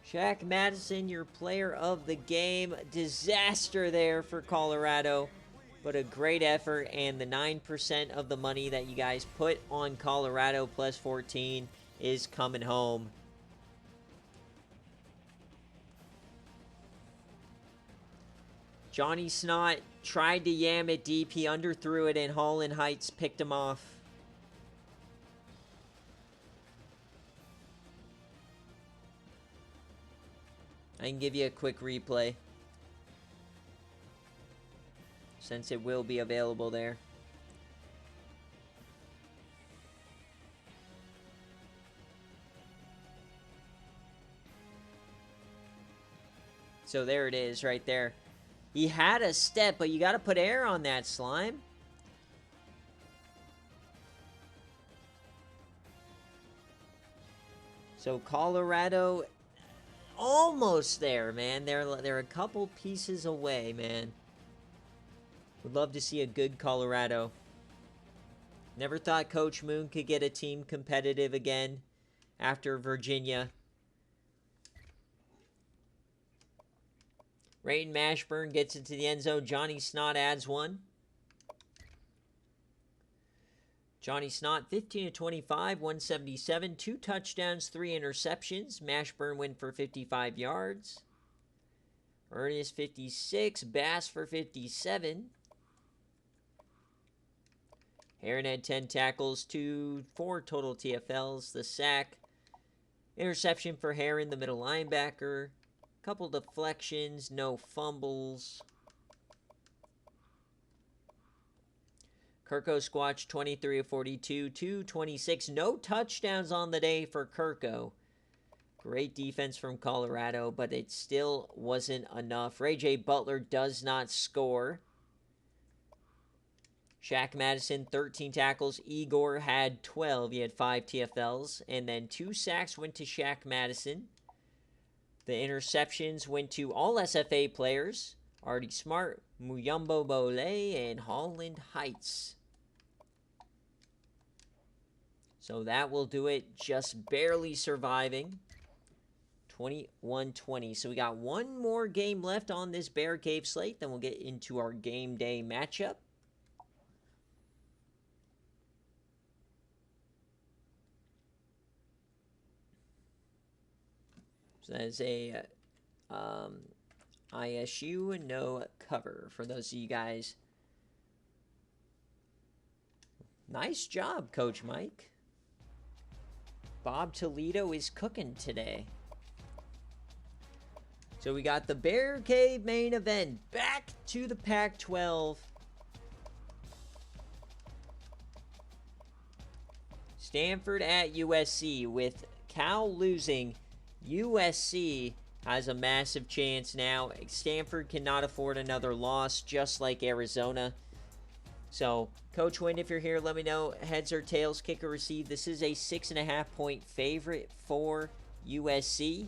Shaq Madison, your player of the game. Disaster there for Colorado, but a great effort, and the 9% of the money that you guys put on Colorado plus 14 is coming home. Johnny Snot tried to yam it deep. He underthrew it, and Holland Heights picked him off. I can give you a quick replay, since it will be available there. So there it is right there. He had a step, but you got to put air on that, Slime. So Colorado, almost there, man. They're a couple pieces away, man. Would love to see a good Colorado. Never thought Coach Moon could get a team competitive again after Virginia. Rain Mashburn gets into the end zone. Johnny Snot adds one. Johnny Snot, 15 of 25, 177, 2 touchdowns, 3 interceptions. Mashburn went for 55 yards. Ernest, 56. Bass for 57. Heron had 10 tackles, 4 total TFLs. The sack. Interception for Heron, the middle linebacker. Couple deflections, no fumbles. Kirko Squatch, 23 of 42, 226. No touchdowns on the day for Kirko. Great defense from Colorado, but it still wasn't enough. Ray J. Butler does not score. Shaq Madison, 13 tackles. Igor had 12. He had 5 TFLs. And then 2 sacks went to Shaq Madison. The interceptions went to all SFA players. Artie Smart, Muyumbo Bole, and Holland Heights. So that will do it, just barely surviving. 21-20. So we got one more game left on this BearCave slate. Then we'll get into our game day matchup. So that is a ISU no cover for those of you guys. Nice job, Coach Mike. Bob Toledo is cooking today. So we got the BearCave main event. Back to the Pac-12. Stanford at USC. With Cal losing, USC has a massive chance now. Stanford cannot afford another loss, just like Arizona. So, Coach Wind, if you're here, let me know. Heads or tails, kick or receive. This is a 6.5-point favorite for USC.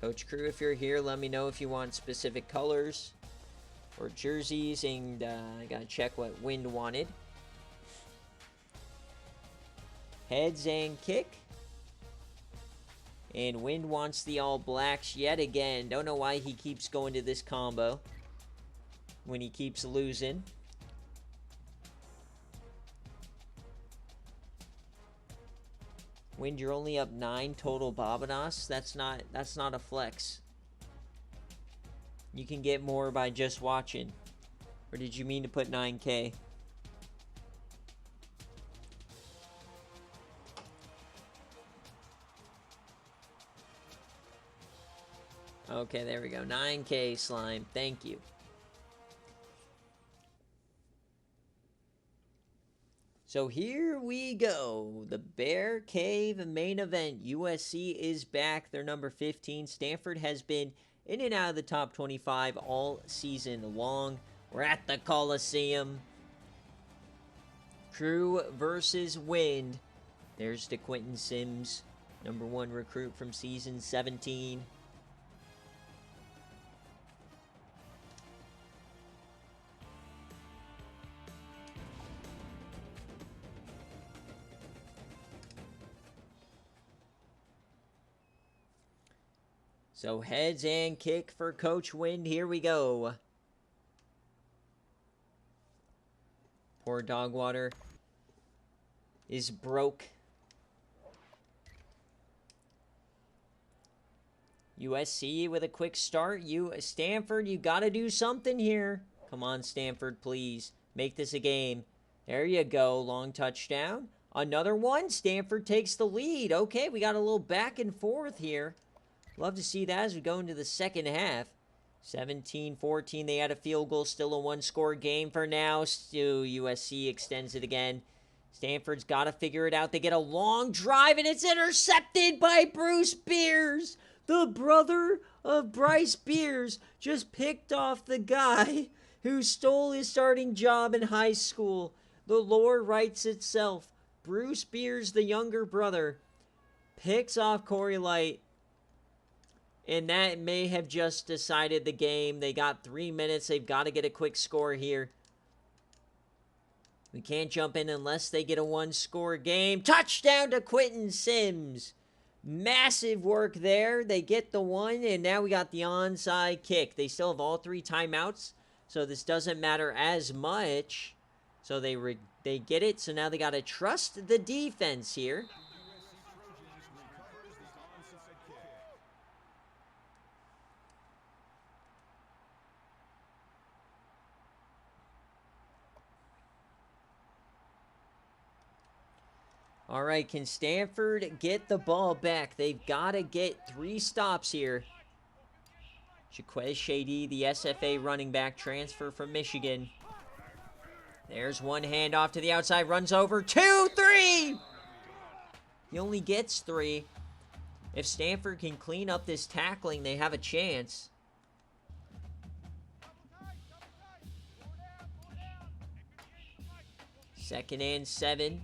Coach Crew, if you're here, let me know if you want specific colors or jerseys, and I gotta check what Wind wanted. Heads and kick. And Wind wants the All Blacks yet again. Don't know why he keeps going to this combo when he keeps losing. Wind, you're only up 9 total Babanos. That's not a flex. You can get more by just watching. Or did you mean to put 9K? Okay, there we go. 9K, Slime. Thank you. So here we go. The BearCave main event. USC is back. They're number 15. Stanford has been in and out of the top 25 all season long. We're at the Coliseum. Crew versus Wind. There's DeQuinton Sims, number 1 recruit from season 17. So heads and kick for Coach Wind. Here we go. Pour dog water. is broke. USC with a quick start. Stanford, you got to do something here. Come on, Stanford, please. Make this a game. There you go. Long touchdown. Another one. Stanford takes the lead. Okay, we got a little back and forth here. Love to see that as we go into the second half. 17-14. They had a field goal. Still a one-score game for now. Still, USC extends it again. Stanford's got to figure it out. They get a long drive, and it's intercepted by Bruce Beers. The brother of Bryce Beers just picked off the guy who stole his starting job in high school. The lore writes itself. Bruce Beers, the younger brother, picks off Corey Light. And that may have just decided the game. They got 3 minutes. They've got to get a quick score here. We can't jump in unless they get a one-score game. Touchdown to Quentin Sims. Massive work there. They get the one, and now we got the onside kick. They still have all 3 timeouts, so this doesn't matter as much. So they get it, so now they got to trust the defense here. All right, can Stanford get the ball back? They've got to get 3 stops here. Jaquez Shady, the SFA running back, transfer from Michigan. There's one handoff to the outside, runs over, 2, 3! He only gets 3. If Stanford can clean up this tackling, they have a chance. Second and 7.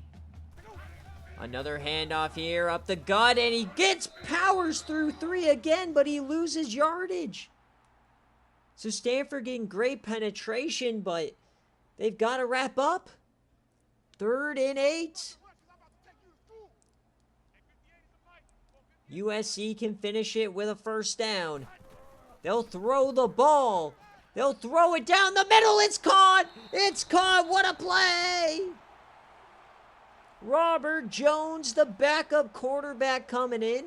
Another handoff here, up the gut, and he powers through 3 again, but he loses yardage. So Stanford getting great penetration, but they've got to wrap up. 3rd and 8. USC can finish it with a first down. They'll throw the ball. They'll throw it down the middle. It's caught. It's caught. What a play. Robert Jones, the backup quarterback, coming in.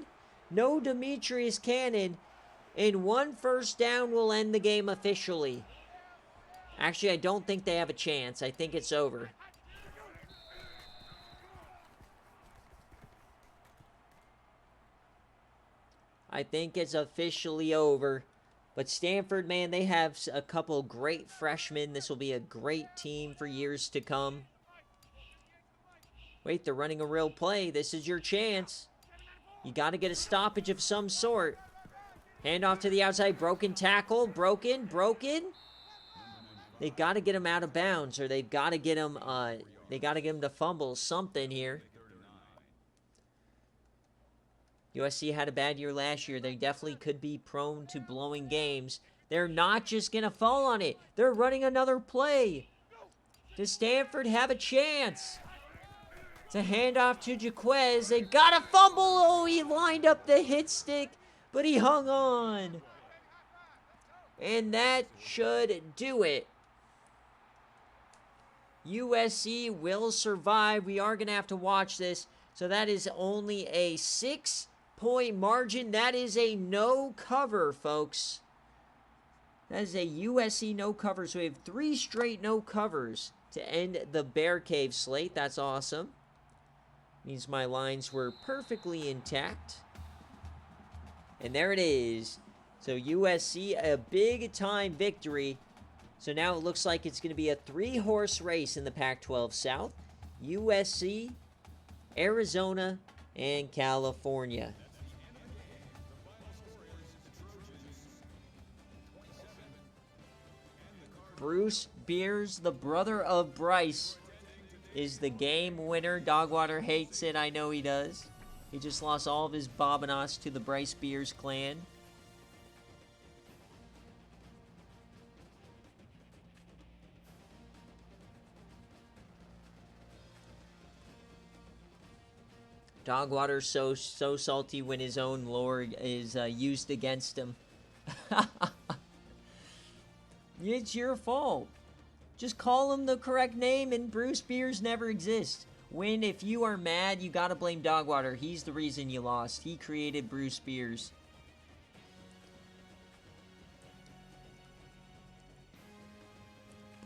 No Demetrius Cannon. And 1 first down will end the game officially. Actually, I don't think they have a chance. I think it's over. I think it's officially over. But Stanford, man, they have a couple great freshmen. This will be a great team for years to come. Wait, they're running a real play. This is your chance. You got to get a stoppage of some sort. Handoff to the outside. Broken tackle. Broken. They've got to get him out of bounds, or they've got to get him. They got to get him to fumble something here. USC had a bad year last year. They definitely could be prone to blowing games. They're not just gonna fall on it. They're running another play. Does Stanford have a chance? It's a handoff to Jaquez. They got a fumble. Oh, he lined up the hit stick, but he hung on. And that should do it. USC will survive. We are going to have to watch this. So that is only a 6-point margin. That is a no cover, folks. That is a USC no cover. So we have 3 straight no covers to end the BearCave slate. That's awesome. Means my lines were perfectly intact. And there it is. So USC, a big-time victory. So now it looks like it's going to be a 3-horse race in the Pac-12 South. USC, Arizona, and California. Bruce Beers, the brother of Bryce, is the game winner. Dogwater hates it. I know he does. He just lost all of his Bobinas to the Bryce Beers clan. Dogwater's so salty when his own lore is used against him. It's your fault. Just call him the correct name and Bruce Beers never exists. Win, if you are mad, you gotta blame Dogwater. He's the reason you lost. He created Bruce Spears.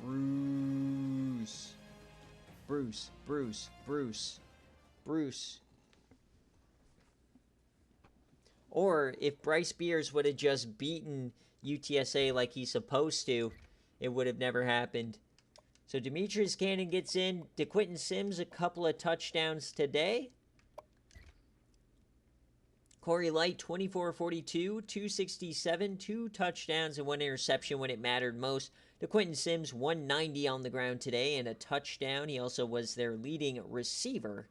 Bruce. Or if Bryce Spears would have just beaten UTSA like he's supposed to, it would have never happened. So Demetrius Cannon gets in. DeQuinton Sims, a couple of touchdowns today. Corey Light, 24-42, 267, 2 touchdowns and 1 interception when it mattered most. DeQuinton Sims, 190 on the ground today and a touchdown. He also was their leading receiver.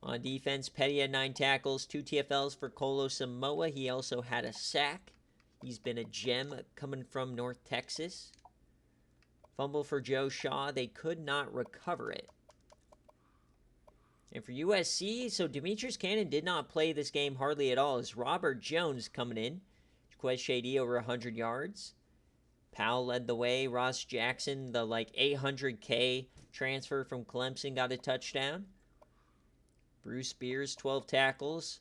On defense, Petty had 9 tackles, 2 TFLs for Colo Samoa. He also had a sack. He's been a gem coming from North Texas. Fumble for Joe Shaw. They could not recover it. And for USC, so Demetrius Cannon did not play this game hardly at all. As Robert Jones coming in. Jaquez Shady over 100 yards. Powell led the way. Ross Jackson, the 800K transfer from Clemson, got a touchdown. Bruce Spears, 12 tackles.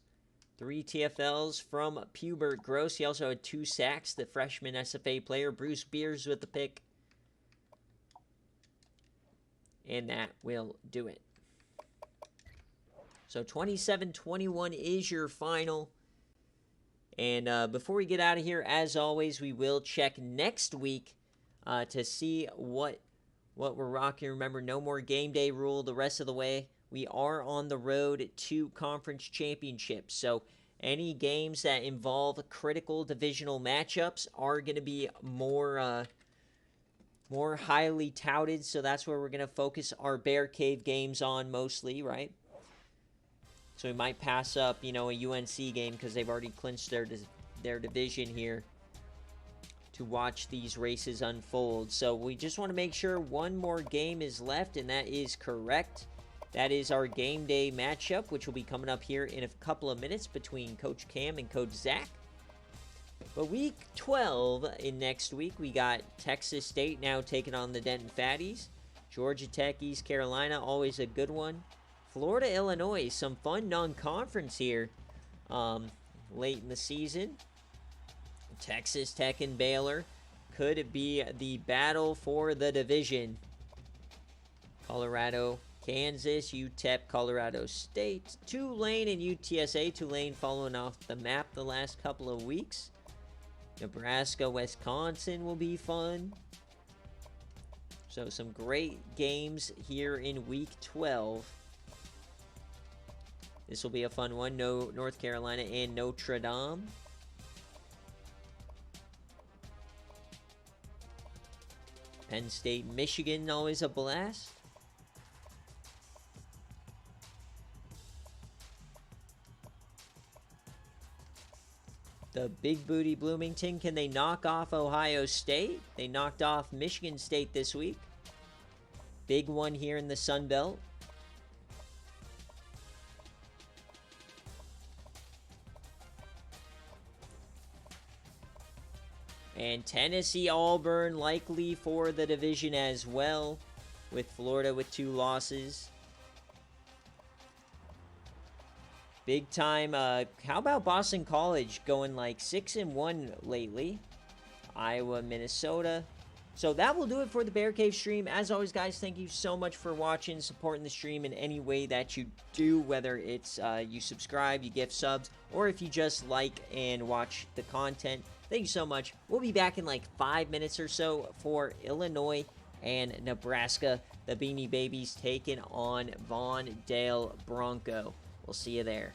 3 TFLs from Pubert Gross. He also had 2 sacks. The freshman SFA player, Bruce Spears, with the pick. And that will do it. So 27-21 is your final. And before we get out of here, as always, we will check next week to see what we're rocking. Remember, no more game day rule the rest of the way. We are on the road to conference championships. So any games that involve critical divisional matchups are going to be more highly touted. So that's where we're going to focus our BearCave games on mostly, right? So we might pass up, a UNC game because they've already clinched their division here to watch these races unfold. So we just want to make sure one more game is left, and that is correct. That is our game day matchup, which will be coming up here in a couple of minutes between Coach Cam and Coach Zach. But week 12 in next week, we got Texas State now taking on the Denton Fatties. Georgia Tech, East Carolina, always a good one. Florida, Illinois, some fun non-conference here late in the season. Texas Tech and Baylor could be the battle for the division. Colorado, Kansas, UTEP, Colorado State, Tulane, and UTSA. Tulane following off the map the last couple of weeks. Nebraska, Wisconsin will be fun. So some great games here in week 12. This will be a fun one. No North Carolina and Notre Dame. Penn State, Michigan, always a blast. The big booty Bloomington, can they knock off Ohio State? They knocked off Michigan State this week. Big one here in the Sun Belt. And Tennessee, Auburn likely for the division as well, with Florida with 2 losses. Big time. How about Boston College going 6-1 lately? Iowa, Minnesota. So that will do it for the BearCave stream. As always, guys, thank you so much for watching, supporting the stream in any way that you do, whether it's you subscribe, you gift subs, or if you just like and watch the content. Thank you so much. We'll be back in 5 minutes or so for Illinois and Nebraska. The Beanie Babies taking on Vaughn Dale Bronco. We'll see you there.